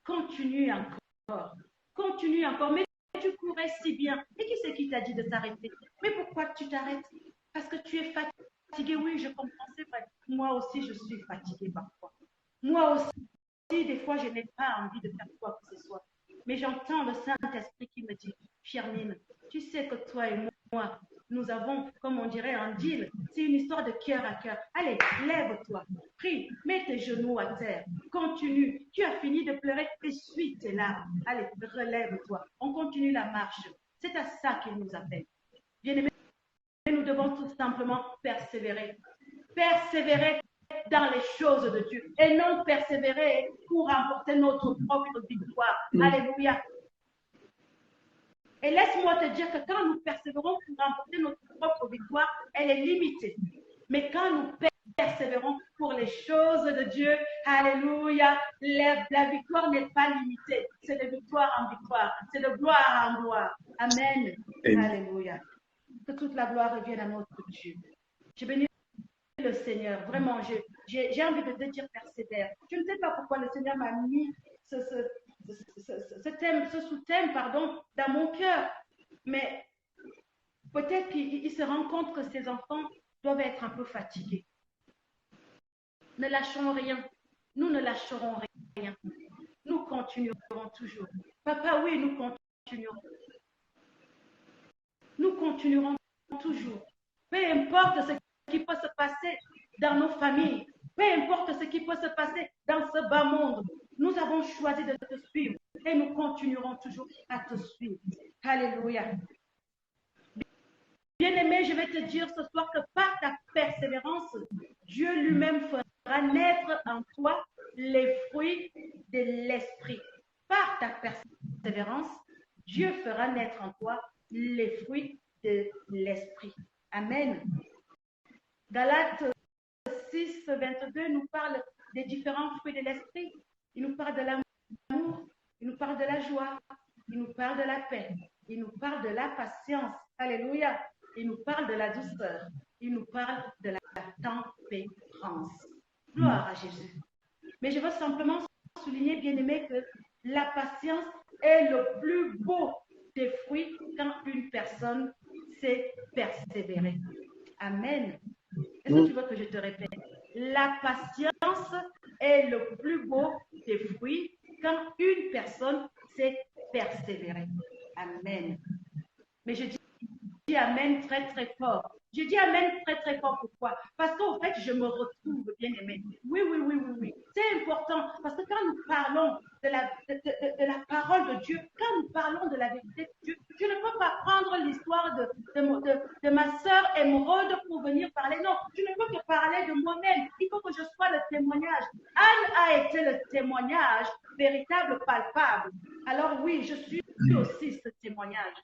Continue encore. Continue encore. Mais tu courais si bien. Et qui c'est qui t'a dit de t'arrêter? Mais pourquoi tu t'arrêtes? Parce que tu es fatigué. Oui, je comprends, c'est vrai. Moi aussi, je suis fatiguée parfois. Moi aussi, des fois, je n'ai pas envie de faire quoi que ce soit. Mais j'entends le Saint-Esprit qui me dit, Firmine, tu sais que toi et moi, nous avons, comme on dirait, un deal. C'est une histoire de cœur à cœur. Allez, lève-toi, prie, mets tes genoux à terre, continue. Tu as fini de pleurer, essuie tes larmes. Allez, relève-toi. On continue la marche. C'est à ça qu'il nous appelle. Bien-aimés, nous devons tout simplement persévérer. Persévérer dans les choses de Dieu et non persévérer pour remporter notre propre victoire. Alléluia. Et laisse-moi te dire que quand nous persévérons pour remporter notre propre victoire, elle est limitée. Mais quand nous persévérons pour les choses de Dieu, alléluia, la victoire n'est pas limitée. C'est de victoire en victoire. C'est de gloire en gloire. Amen. Alléluia. Que toute la gloire revienne à notre Dieu. Je bénis le Seigneur. Vraiment, j'ai envie de te dire persévère. Je ne sais pas pourquoi le Seigneur m'a mis ce sous-thème, dans mon cœur. Mais peut-être qu'il se rend compte que ses enfants doivent être un peu fatigués. Ne lâchons rien. Nous ne lâcherons rien. Nous continuerons toujours. Papa, oui, nous continuerons. Nous continuerons toujours. Peu importe ce qui peut se passer dans nos familles, peu importe ce qui peut se passer dans ce bas monde, nous avons choisi de te suivre et nous continuerons toujours à te suivre. Alléluia. Bien-aimé, je vais te dire ce soir que par ta persévérance, Dieu lui-même fera naître en toi les fruits de l'esprit. Par ta persévérance, Dieu fera naître en toi les fruits de l'esprit. Amen. Galates 6, 22 nous parle des différents fruits de l'esprit. Il nous parle de l'amour, il nous parle de la joie, il nous parle de la paix, il nous parle de la patience. Alléluia. Il nous parle de la douceur, il nous parle de la tempérance. Gloire à Jésus. Mais je veux simplement souligner, bien-aimé, que la patience est le plus beau des fruits quand une personne sait persévérer. Amen. Est-ce que tu veux que je te répète? La patience est le plus beau des fruits quand une personne sait persévérer. Amen. Mais je dis dit Amen très très fort. J'ai dit Amen très très fort. Pourquoi? Parce qu'en fait, je me retrouve, bien aimé. Oui, oui, oui, oui, oui. C'est important parce que quand nous parlons de la parole de Dieu, quand nous parlons de la vérité de Dieu, je ne peux pas prendre l'histoire de ma sœur Émeraude pour venir parler. Non, je ne peux que parler de moi-même. Il faut que je sois le témoignage. Anne a été le témoignage véritable, palpable. Alors oui, je suis aussi ce témoignage.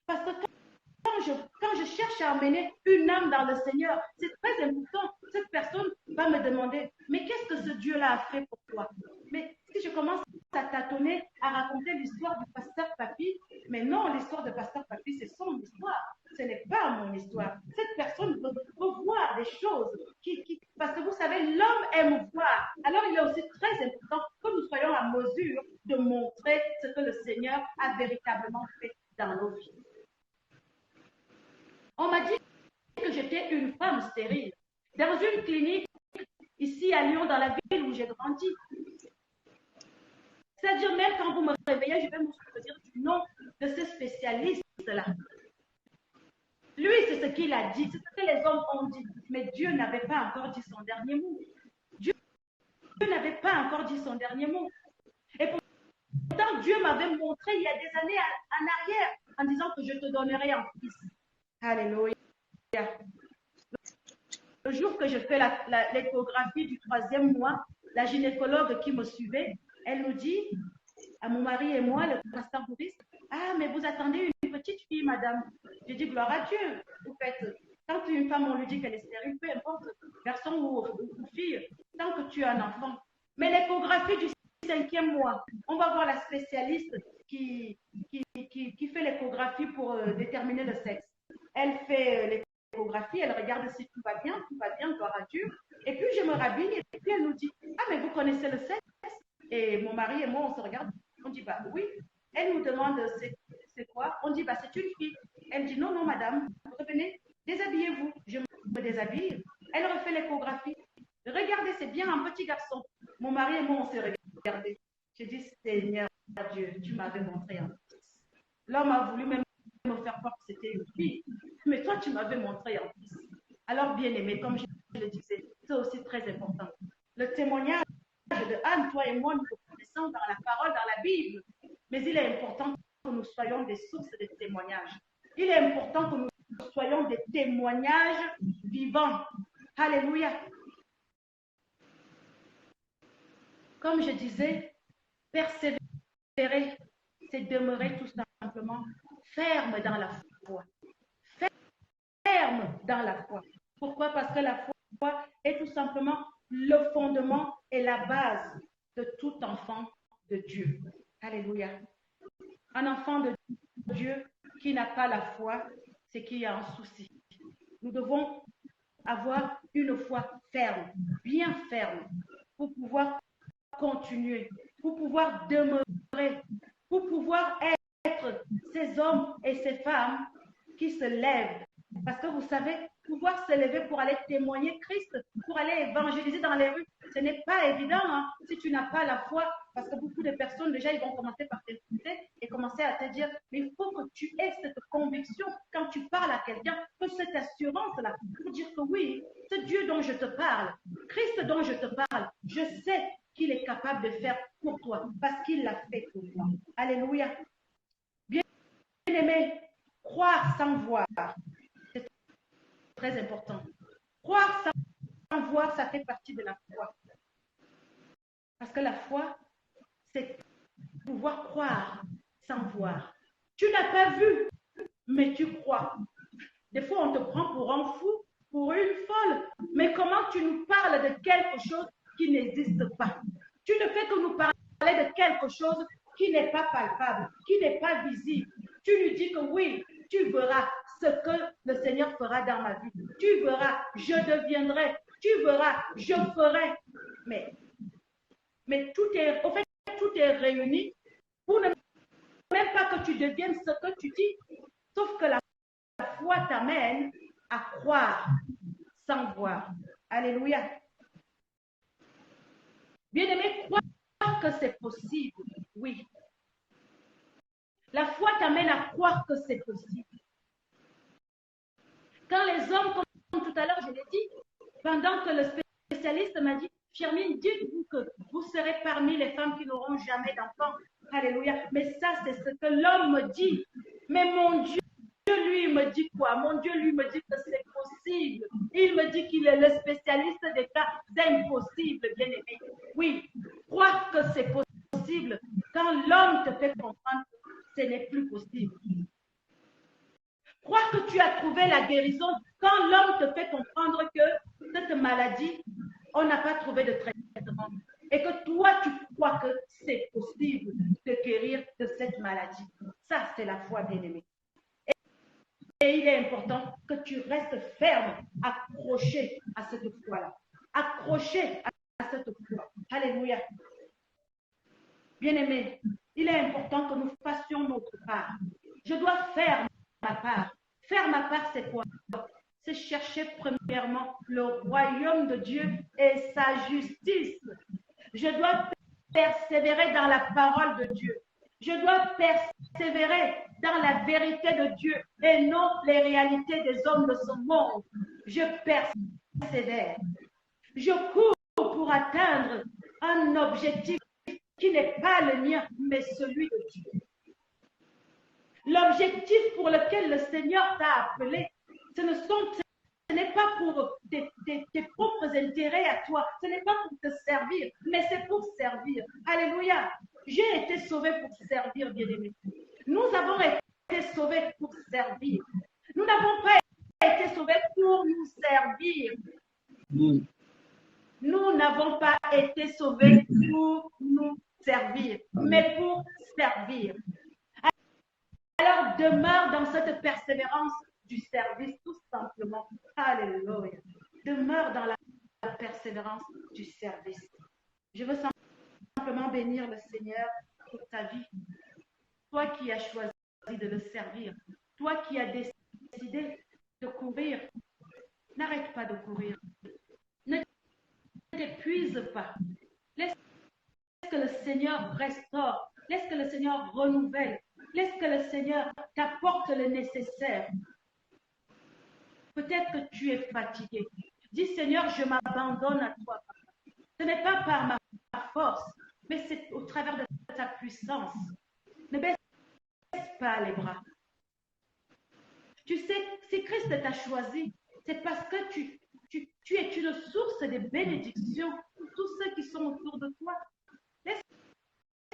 Parce que quand je cherche à amener une âme dans le Seigneur, c'est très important. Cette personne va me demander, mais qu'est-ce que ce Dieu-là a fait pour toi? Mais si je commence à tâtonner, à raconter l'histoire du pasteur Papi, mais non, l'histoire de pasteur Papi, c'est son histoire. Ce n'est pas mon histoire. Cette personne veut voir des choses parce que vous savez, l'homme aime voir. Alors, il est aussi très important que nous soyons à mesure de montrer ce que le Seigneur a véritablement fait dans nos vies. On m'a dit que j'étais une femme stérile dans une clinique ici à Lyon, dans la ville où j'ai grandi. C'est-à-dire, même quand vous me réveillez, je vais me souvenir du nom de ce spécialiste-là. Lui, c'est ce qu'il a dit, c'est ce que les hommes ont dit. Mais Dieu n'avait pas encore dit son dernier mot. Dieu n'avait pas encore dit son dernier mot. Et pourtant, Dieu m'avait montré il y a des années en arrière en disant que je te donnerai un fils. Alléluia. Le jour que je fais l'échographie du 3e mois, la gynécologue qui me suivait, elle nous dit à mon mari et moi, le pasteur Boris, ah, mais vous attendez une petite fille, madame. J'ai dit, gloire à Dieu. Vous faites, quand une femme, on lui dit qu'elle est stérile, peu importe, garçon ou fille, tant que tu as un enfant. Mais l'échographie du 5e mois, on va voir la spécialiste qui fait l'échographie pour déterminer le sexe. Elle fait l'échographie, elle regarde si tout va bien, gloire à Dieu. Et puis, je me rhabille et puis elle nous dit, ah, mais vous connaissez le sexe? Et mon mari et moi, on se regarde, on dit, bah oui. Elle nous demande, c'est quoi? On dit, bah c'est une fille. Elle dit, non, non, madame, revenez, déshabillez-vous. Je me déshabille. Elle refait l'échographie. Regardez, c'est bien un petit garçon. Mon mari et moi, on s'est regardés. J'ai dit, Seigneur Dieu, tu m'avais montré un fils. L'homme a voulu même me faire croire que c'était une fille. Mais toi, tu m'avais montré un fils. Alors, bien aimé, comme je le disais, c'est aussi très important. Le témoignage de Anne, toi et moi, nous le connaissons dans la parole, dans la Bible. Mais il est important que nous soyons des sources de témoignages. Il est important que nous soyons des témoignages vivants. Alléluia. Comme je disais, persévérer, c'est demeurer tout simplement ferme dans la foi. Ferme dans la foi. Pourquoi? Parce que la foi est tout simplement le fondement et la base de tout enfant de Dieu. Alléluia. Un enfant de Dieu qui n'a pas la foi, c'est qu'il y a un souci. Nous devons avoir une foi ferme, bien ferme, pour pouvoir continuer, pour pouvoir demeurer, pour pouvoir être ces hommes et ces femmes qui se lèvent. Parce que vous savez, pouvoir se lever pour aller témoigner Christ, pour aller évangéliser dans les rues, ce n'est pas évident hein, si tu n'as pas la foi. Parce que beaucoup de personnes, déjà, ils vont commencer par t'écouter et commencer à te dire, mais il faut que tu aies cette conviction quand tu parles à quelqu'un, que cette assurance-là, pour dire que oui, ce Dieu dont je te parle, Christ dont je te parle, je sais qu'il est capable de faire pour toi, parce qu'il l'a fait pour moi. Alléluia. Bien aimé, croire sans voir, c'est très important. Croire sans voir, ça fait partie de la foi. Parce que la foi, c'est pouvoir croire sans voir. Tu n'as pas vu, mais tu crois. Des fois, on te prend pour un fou, pour une folle. Mais comment tu nous parles de quelque chose qui n'existe pas? Tu ne fais que nous parler de quelque chose qui n'est pas palpable, qui n'est pas visible. Tu nous dis que oui, tu verras ce que le Seigneur fera dans ma vie. Tu verras, je deviendrai. Tu verras, je ferai. Mais tout est, au fait, tout est réuni pour ne même pas que tu deviennes ce que tu dis, sauf que la foi t'amène à croire sans voir. Alléluia. Bien-aimé, croire que c'est possible, oui. La foi t'amène à croire que c'est possible. Quand les hommes, comme tout à l'heure, je l'ai dit, pendant que le spécialiste m'a dit, Firmine, dites-vous que vous serez parmi les femmes qui n'auront jamais d'enfants. Alléluia. Mais ça, c'est ce que l'homme me dit. Mais mon Dieu, lui, me dit quoi? Mon Dieu, lui, me dit que c'est possible. Il me dit qu'il est le spécialiste des cas impossibles, bien-aimé. Oui, crois que c'est possible quand l'homme te fait comprendre que ce n'est plus possible. Crois que tu as trouvé la guérison quand l'homme te fait comprendre que cette maladie, on n'a pas trouvé de traitement. Et que toi, tu crois que c'est possible de guérir de cette maladie. Ça, c'est la foi, bien-aimée. Et il est important que tu restes ferme, accroché à cette foi-là. Accroché à cette foi. Alléluia. Bien-aimé, il est important que nous fassions notre part. Je dois faire ma part. Faire ma part, c'est quoi? C'est chercher premièrement le royaume de Dieu et sa justice. Je dois persévérer dans la parole de Dieu. Je dois persévérer dans la vérité de Dieu et non les réalités des hommes de ce monde. Je persévère. Je cours pour atteindre un objectif qui n'est pas le mien, mais celui de Dieu. L'objectif pour lequel le Seigneur t'a appelé, ce n'est pas pour tes propres intérêts à toi, ce n'est pas pour te servir, mais c'est pour servir. Alléluia. J'ai été sauvé pour servir, bien-aimé. Nous avons été sauvés pour servir. Nous n'avons pas été sauvés pour nous servir. Nous n'avons pas été sauvés pour nous servir, mais pour servir. Alors demeure dans cette persévérance du service, tout simplement. Alléluia. Demeure dans la persévérance du service. Je veux simplement bénir le Seigneur pour ta vie. Toi qui as choisi de le servir, toi qui as décidé de courir, n'arrête pas de courir. Ne t'épuise pas. Laisse que le Seigneur restaure. Laisse que le Seigneur renouvelle. Laisse que le Seigneur t'apporte le nécessaire. Peut-être que tu es fatigué. Dis, Seigneur, je m'abandonne à toi. Ce n'est pas par ma force, mais c'est au travers de ta puissance. Ne baisse pas les bras. Tu sais, si Christ t'a choisi, c'est parce que tu es une source de bénédiction pour tous ceux qui sont autour de toi. Laisse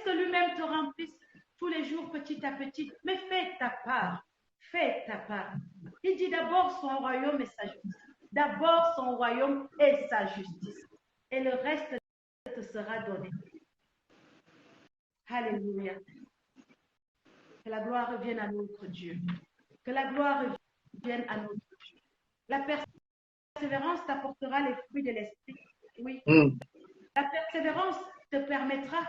que lui-même te remplisse tous les jours, petit à petit. Mais fais ta part. Fais ta part. Il dit d'abord son royaume et sa justice. D'abord son royaume et sa justice. Et le reste te sera donné. Alléluia. Que la gloire revienne à notre Dieu. Que la gloire revienne à notre Dieu. La persévérance t'apportera les fruits de l'esprit. Oui. La persévérance te permettra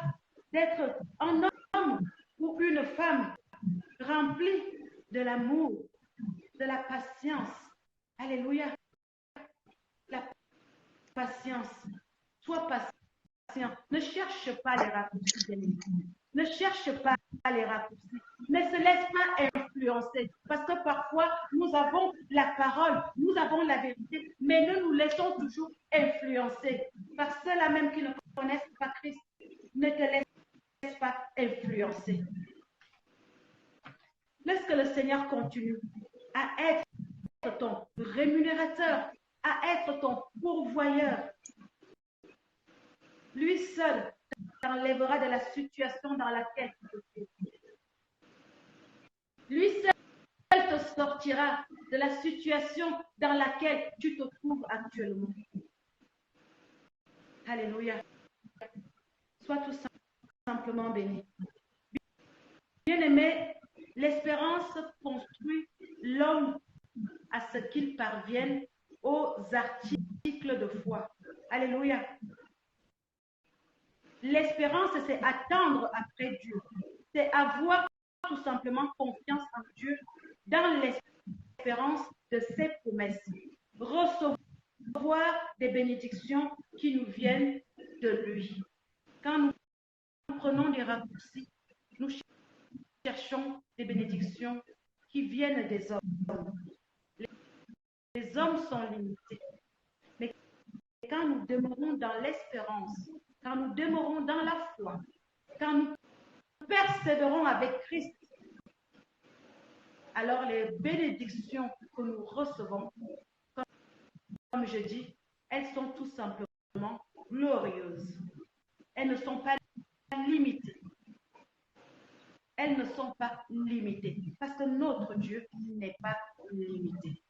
d'être un homme ou une femme remplie de l'amour, de la patience. Alléluia. La patience. Sois patient. Ne cherche pas les raccourcis. Ne cherche pas les raccourcis. Ne se laisse pas influencer. Parce que parfois, nous avons la parole, nous avons la vérité, mais nous nous laissons toujours influencer par ceux-là même qui ne connaissent pas Christ. Ne te laisse pas influencer. Laisse que le Seigneur continue à être ton rémunérateur, à être ton pourvoyeur. Lui seul t'enlèvera de la situation dans laquelle tu te trouves. Lui seul te sortira de la situation dans laquelle tu te trouves actuellement. Alléluia. Sois tout simplement béni. Bien-aimé, l'espérance construit l'homme à ce qu'il parvienne aux articles de foi. Alléluia. L'espérance, c'est attendre après Dieu. C'est avoir tout simplement confiance en Dieu dans l'espérance de ses promesses. Recevoir des bénédictions qui nous viennent de lui. Quand nous prenons des raccourcis, nous cherchons des bénédictions qui viennent des hommes. les hommes sont limités. Mais quand nous demeurons dans l'espérance, quand nous demeurons dans la foi, quand nous persévérons avec Christ, alors les bénédictions que nous recevons, comme je dis, elles sont tout simplement glorieuses. Elles ne sont pas limitées. Elles ne sont pas limitées. Parce que notre Dieu n'est pas limité.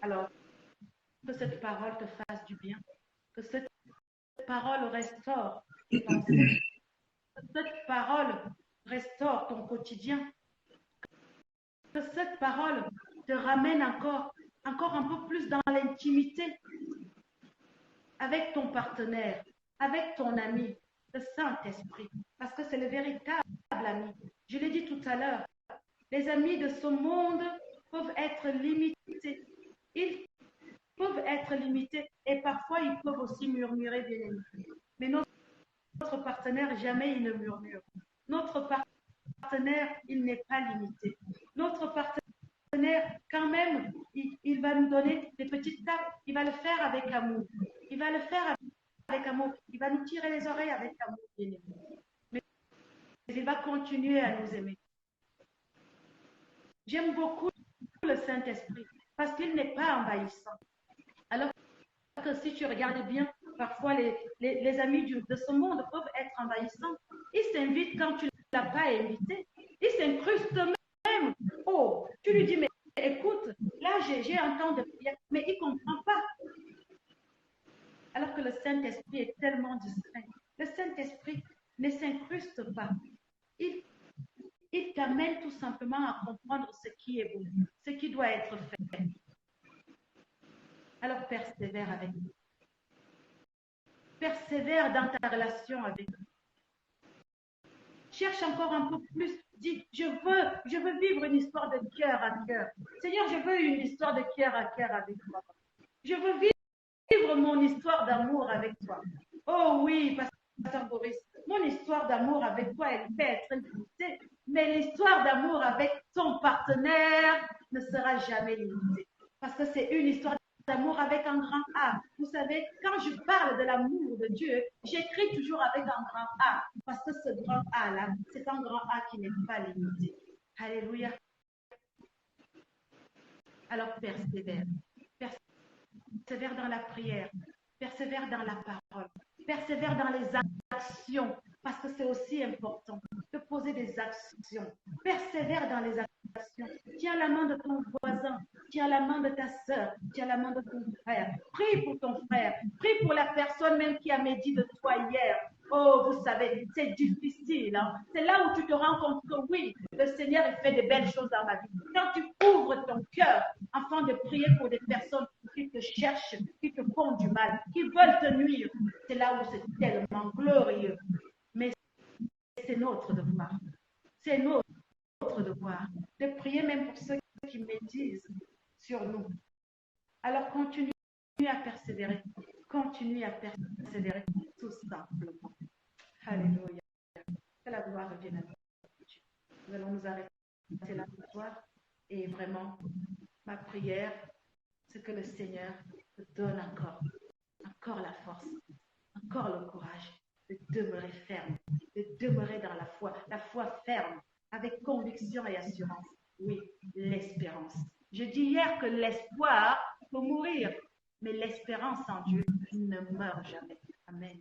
Alors, que cette parole te fasse du bien. Que cette parole restaure tes pensées. Que cette parole restaure ton quotidien. Que cette parole te ramène encore un peu plus dans l'intimité avec ton partenaire, avec ton ami, le Saint-Esprit, parce que c'est le véritable ami. Je l'ai dit tout à l'heure, les amis de ce monde peuvent être limités. Ils peuvent être limités et parfois ils peuvent aussi murmurer, bien aimé. Mais notre partenaire, jamais il ne murmure. Notre partenaire, il n'est pas limité. Notre partenaire, quand même, il va nous donner des petites tapes. Il va le faire avec amour. Il va le faire avec amour. Il va nous tirer les oreilles avec amour. Mais il va continuer à nous aimer. J'aime beaucoup le Saint-Esprit parce qu'il n'est pas envahissant. Alors que si tu regardes bien, parfois les amis de ce monde peuvent être envahissants. Ils s'invitent quand tu ne l'as pas invité. Ils s'incrustent même. Oh, tu lui dis, mais écoute, là j'ai un temps de prière, mais il ne comprend pas. Alors que le Saint-Esprit est tellement discret. Le Saint-Esprit ne s'incruste pas. Il t'amène tout simplement à comprendre ce qui est bon, ce qui doit être fait. Alors persévère avec lui. Persévère dans ta relation avec lui. Cherche encore un peu plus. Dis, je veux vivre une histoire de cœur à cœur. Seigneur, je veux une histoire de cœur à cœur avec toi. Je veux vivre mon histoire d'amour avec toi. Oh oui, Pasteur Boris, mon histoire d'amour avec toi, elle peut être limitée, mais l'histoire d'amour avec ton partenaire ne sera jamais limitée. Parce que c'est une histoire d'amour avec un grand A. Vous savez, quand je parle de l'amour de Dieu, j'écris toujours avec un grand A. Parce que ce grand A-là, c'est un grand A qui n'est pas limité. Alléluia. Alors persévère. Persévère dans la prière. Persévère dans la parole. Persévère dans les actions. Parce que c'est aussi important de poser des actions. Persévère dans les actions. Tiens la main de ton voisin. Tiens la main de ta sœur. Tiens la main de ton frère. Prie pour ton frère. Prie pour la personne même qui a médit de toi hier. Oh, vous savez, c'est difficile. Hein? C'est là où tu te rends compte que oui, le Seigneur il fait de belles choses dans ma vie. Quand tu ouvres ton cœur afin de prier pour des personnes qui te cherchent, qui te font du mal, qui veulent te nuire, c'est là où c'est tellement glorieux. Mais c'est notre devoir. C'est notre devoir de prier même pour ceux qui médisent sur nous. Alors continue à persévérer. Continue à persévérer tout simplement. Alléluia. Que la gloire revienne à nous. Nous allons nous arrêter là ce soir. Et vraiment, ma prière, c'est que le Seigneur te donne encore la force, encore le courage de demeurer ferme, de demeurer dans la foi ferme, avec conviction et assurance. Oui, l'espérance. Je dis hier que l'espoir peut mourir, mais l'espérance en Dieu ne meurt jamais. Amen.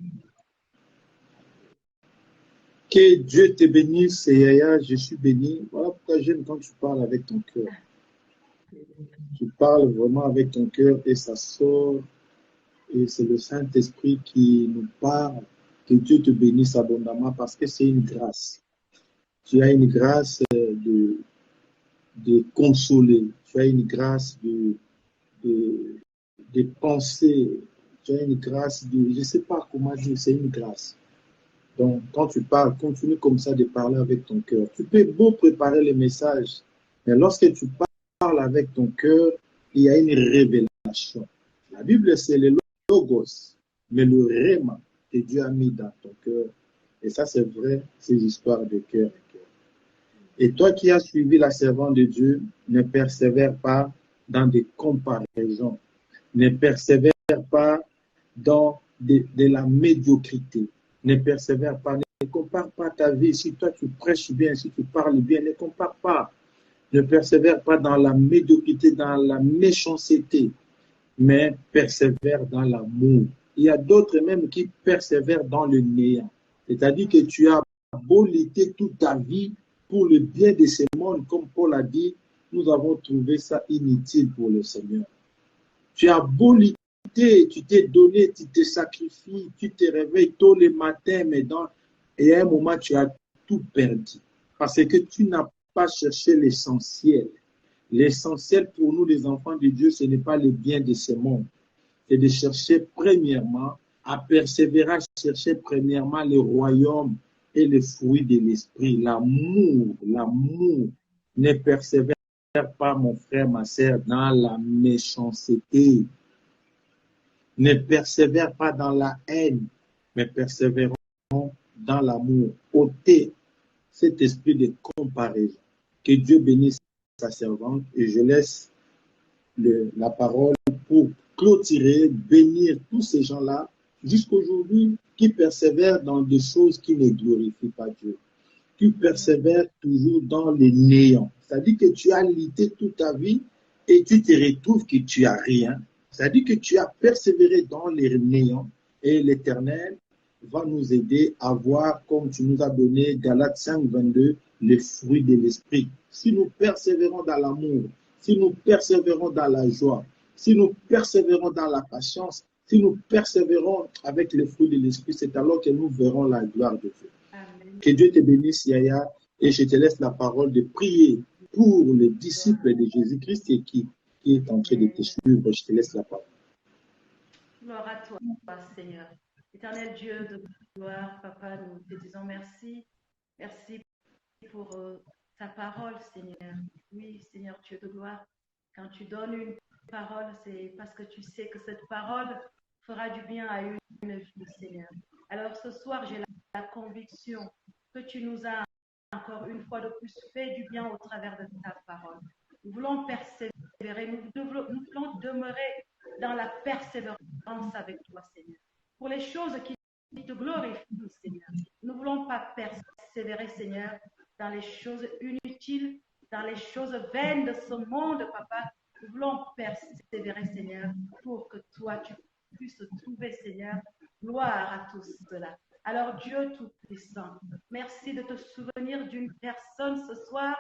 Que Dieu te bénisse, Yaya, je suis béni. Voilà pourquoi j'aime quand tu parles avec ton cœur. Tu parles vraiment avec ton cœur et ça sort. Et c'est le Saint-Esprit qui nous parle. Que Dieu te bénisse abondamment parce que c'est une grâce. Tu as une grâce de consoler. Tu as une grâce de penser. Tu as une grâce je ne sais pas comment dire, c'est une grâce. Donc, quand tu parles, continue comme ça de parler avec ton cœur. Tu peux beau préparer les messages, mais lorsque tu parles avec ton cœur, il y a une révélation. La Bible, c'est le logos, mais le réma que Dieu a mis dans ton cœur. Et ça, c'est vrai, ces histoires de cœur à cœur. Et toi qui as suivi la servante de Dieu, ne persévère pas, dans des comparaisons. Ne persévère pas dans de la médiocrité. Ne persévère pas, ne compare pas ta vie. Si toi tu prêches bien, si tu parles bien, ne compare pas. Ne persévère pas dans la médiocrité, dans la méchanceté, mais persévère dans l'amour. Il y a d'autres même qui persévèrent dans le néant. C'est-à-dire que tu as beau lutter toute ta vie pour le bien de ce monde, comme Paul a dit, nous avons trouvé ça inutile pour le Seigneur. Tu as beau lutter, tu t'es donné, tu te sacrifies, tu te réveilles tôt le matin, et à un moment, tu as tout perdu. Parce que tu n'as pas cherché l'essentiel. L'essentiel pour nous, les enfants de Dieu, ce n'est pas le bien de ce monde. C'est de chercher premièrement, à persévérer, à chercher premièrement le royaume et le fruit de l'esprit, l'amour, l'amour. Ne persévère pas, mon frère, ma sœur, dans la méchanceté. Ne persévère pas dans la haine, mais persévérons dans l'amour. Ôtez cet esprit de comparaison. Que Dieu bénisse sa servante et je laisse la parole pour clôturer, bénir tous ces gens-là jusqu'aujourd'hui qui persévèrent dans des choses qui ne glorifient pas Dieu. Tu persévères toujours dans le néant. C'est-à-dire que tu as lutté toute ta vie et tu te retrouves que tu n'as rien. C'est-à-dire que tu as persévéré dans le néant et l'Éternel va nous aider à voir, comme tu nous as donné, Galates 5, 22, les fruits de l'esprit. Si nous persévérons dans l'amour, si nous persévérons dans la joie, si nous persévérons dans la patience, si nous persévérons avec les fruits de l'esprit, c'est alors que nous verrons la gloire de Dieu. Amen. Que Dieu te bénisse, Yaya, et je te laisse la parole de prier pour les disciples de Jésus-Christ et qui est en train de te suivre. Je te laisse la parole. Gloire à toi, Seigneur. Éternel Dieu de gloire, Papa, nous te disons merci. Merci pour ta parole, Seigneur. Oui, Seigneur Dieu de gloire, quand tu donnes une parole, c'est parce que tu sais que cette parole fera du bien à une vie, Seigneur. Alors ce soir, j'ai la conviction que tu nous as encore une fois de plus fait du bien au travers de ta parole. Nous voulons persévérer, nous voulons demeurer dans la persévérance avec toi, Seigneur. Pour les choses qui te glorifient, Seigneur. Nous ne voulons pas persévérer, Seigneur, dans les choses inutiles, dans les choses vaines de ce monde, Papa. Nous voulons persévérer, Seigneur, pour que toi, tu puisses trouver, Seigneur, gloire à tout cela. Alors, Dieu Tout-Puissant, merci de te souvenir d'une personne ce soir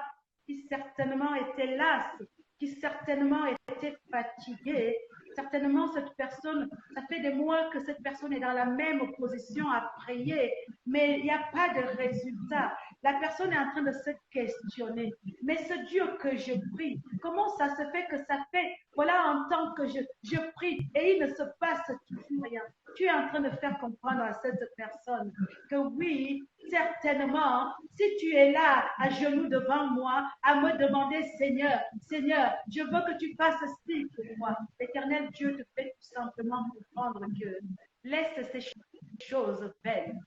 qui certainement était lasse, qui certainement était fatiguée. Certainement, cette personne, ça fait des mois que cette personne est dans la même position à prier, mais il n'y a pas de résultat. La personne est en train de se questionner. Mais ce Dieu que je prie, comment ça se fait que ça fait, voilà, en tant que je prie et il ne se passe toujours rien. Tu es en train de faire comprendre à cette personne que oui, certainement, si tu es là, à genoux devant moi, à me demander, Seigneur, Seigneur, je veux que tu fasses ceci pour moi. L'Éternel Dieu te fait tout simplement comprendre que laisse ces choses vaines.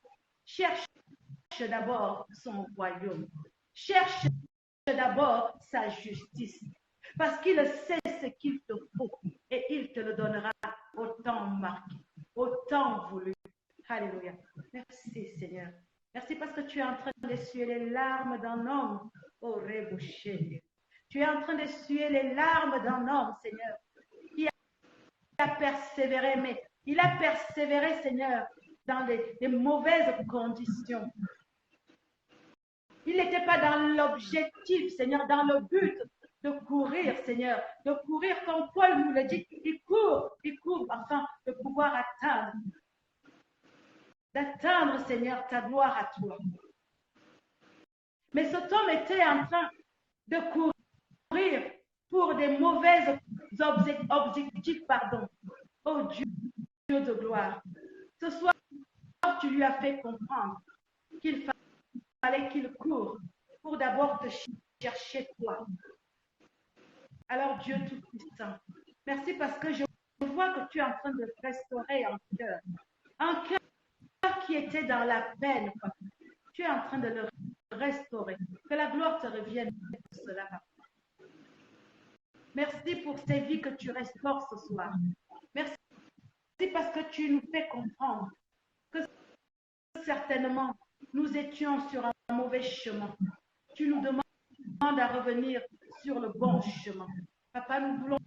Cherche d'abord son royaume. Cherche d'abord sa justice. Parce qu'il sait ce qu'il te faut et il te le donnera au temps marqué, au temps voulu. Alléluia. Merci Seigneur. Merci parce que tu es en train d'essuyer les larmes d'un homme au rebouché. Tu es en train d'essuyer les larmes d'un homme, Seigneur, qui a persévéré, mais il a persévéré, Seigneur, dans des mauvaises conditions. Il n'était pas dans l'objectif, Seigneur, dans le but de courir, Seigneur, de courir comme Paul nous l'a dit, il court, afin de pouvoir d'atteindre, Seigneur, ta gloire à toi. Mais cet homme était en train de courir pour des mauvais objectifs, Oh Dieu de gloire. Ce soir, tu lui as fait comprendre qu'il fallait qu'il court pour d'abord te chercher toi. Alors Dieu Tout-Puissant, merci parce que je vois que tu es en train de restaurer un cœur qui était dans la peine. Tu es en train de le restaurer. Que la gloire te revienne pour cela. Merci pour ces vies que tu restaures ce soir. Merci parce que tu nous fais comprendre que certainement nous étions sur un mauvais chemin. Tu nous demandes à revenir sur le bon chemin. Papa, nous voulons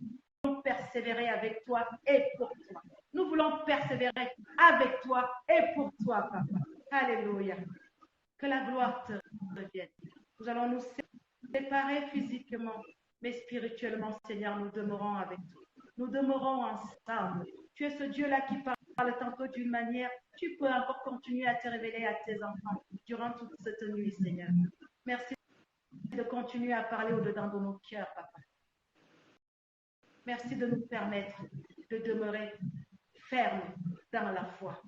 persévérer avec toi et pour toi. Nous voulons persévérer avec toi et pour toi, Papa. Alléluia. Que la gloire te revienne. Nous allons nous séparer physiquement, mais spirituellement, Seigneur, nous demeurons avec toi. Nous demeurons ensemble. Tu es ce Dieu-là qui parle tantôt d'une manière. Tu peux encore continuer à te révéler à tes enfants durant toute cette nuit, Seigneur. Merci de continuer à parler au-dedans de nos cœurs, Papa. Merci de nous permettre de demeurer fermes dans la foi.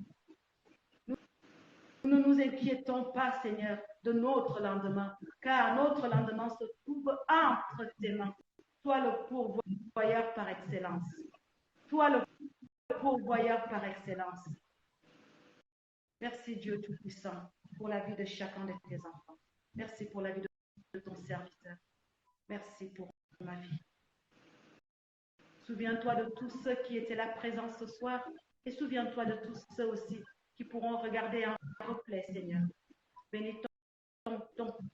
Nous ne nous inquiétons pas, Seigneur, de notre lendemain, car notre lendemain se trouve entre tes mains. Toi le pourvoyeur par excellence. Toi le pourvoyeur par excellence. Merci Dieu Tout-Puissant pour la vie de chacun de tes enfants. Merci pour la vie de ton serviteur. Merci pour ma vie. Souviens-toi de tous ceux qui étaient là présents ce soir et souviens-toi de tous ceux aussi qui pourront regarder en replay, Seigneur. Bénis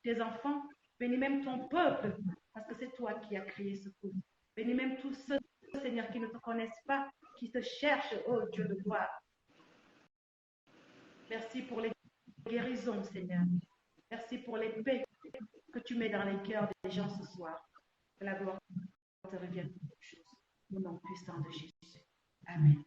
tes enfants, bénis même ton peuple, parce que c'est toi qui as créé ce couple. Bénis même tous ceux, Seigneur, qui ne te connaissent pas, qui te cherchent, oh Dieu de gloire. Merci pour les guérisons, Seigneur. Merci pour les paix que tu mets dans les cœurs des gens ce soir. Que la gloire te revienne pour toutes choses. Au nom puissant de Jésus. Amen.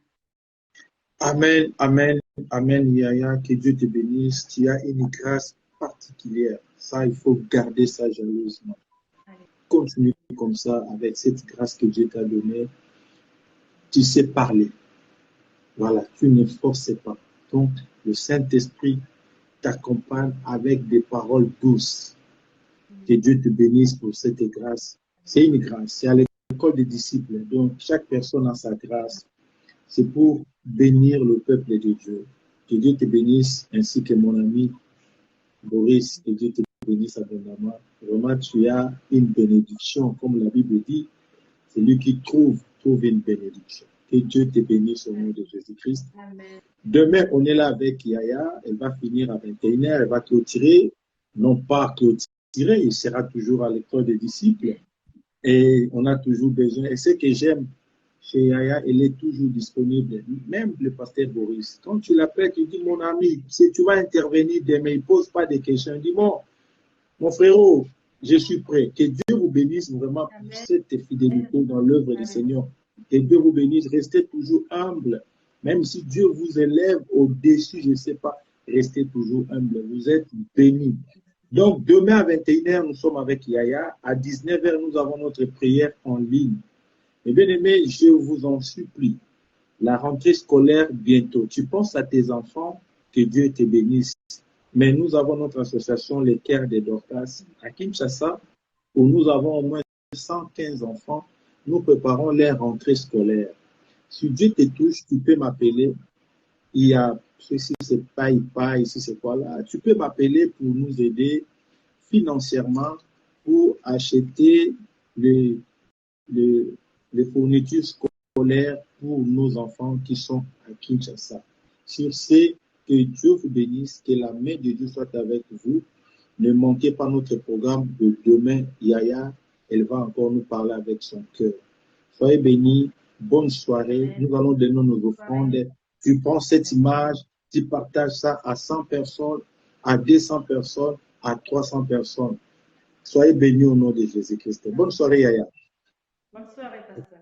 Amen, amen, amen, Yaya, que Dieu te bénisse. Tu as une grâce particulière. Ça, il faut garder ça jalousement. Continue comme ça, avec cette grâce que Dieu t'a donnée. Tu sais parler. Voilà, tu ne forces pas. Donc, le Saint-Esprit t'accompagne avec des paroles douces. Que Dieu te bénisse pour cette grâce. C'est une grâce. C'est à l'école des disciples. Donc, chaque personne a sa grâce. C'est pour bénir le peuple de Dieu. Que Dieu te bénisse, ainsi que mon ami Boris. Que Dieu te bénisse abondamment. Vraiment, tu as une bénédiction. Comme la Bible dit, celui qui trouve une bénédiction. Que Dieu te bénisse au nom de Jésus-Christ. Amen. Demain, on est là avec Yaya. Elle va finir à 21h. Elle va clôturer. Non pas clôturer, il sera toujours à l'école des disciples. Et on a toujours besoin. Et ce que j'aime chez Yaya, elle est toujours disponible. Même le pasteur Boris. Quand tu l'appelles, tu dis, mon ami, si tu vas intervenir demain, il ne pose pas de questions. Il dit, mon frérot, je suis prêt. Que Dieu vous bénisse vraiment pour cette fidélité dans l'œuvre du Seigneur. Que Dieu vous bénisse. Restez toujours humble. Même si Dieu vous élève au-dessus, je ne sais pas, restez toujours humble. Vous êtes bénis. Donc, demain à 21h, nous sommes avec Yaya. À 19h, nous avons notre prière en ligne. Mais bien aimé, je vous en supplie. La rentrée scolaire bientôt. Tu penses à tes enfants, que Dieu te bénisse. Mais nous avons notre association, les Cœurs des Dorcas, à Kinshasa, où nous avons au moins 115 enfants. Nous préparons leur rentrée scolaire. Si Dieu te touche, tu peux m'appeler. Il y a, ceci c'est pas, ici c'est quoi là. Tu peux m'appeler pour nous aider financièrement pour acheter les fournitures scolaires pour nos enfants qui sont à Kinshasa. Sur ce, que Dieu vous bénisse, que la main de Dieu soit avec vous. Ne manquez pas notre programme de demain. Yaya, elle va encore nous parler avec son cœur. Soyez bénis. Bonne soirée. Nous allons donner nos offrandes. Tu prends cette image, tu partages ça à 100 personnes, à 200 personnes, à 300 personnes. Soyez bénis au nom de Jésus-Christ. Bonne soirée, Yaya. Bonne soirée, pasteur.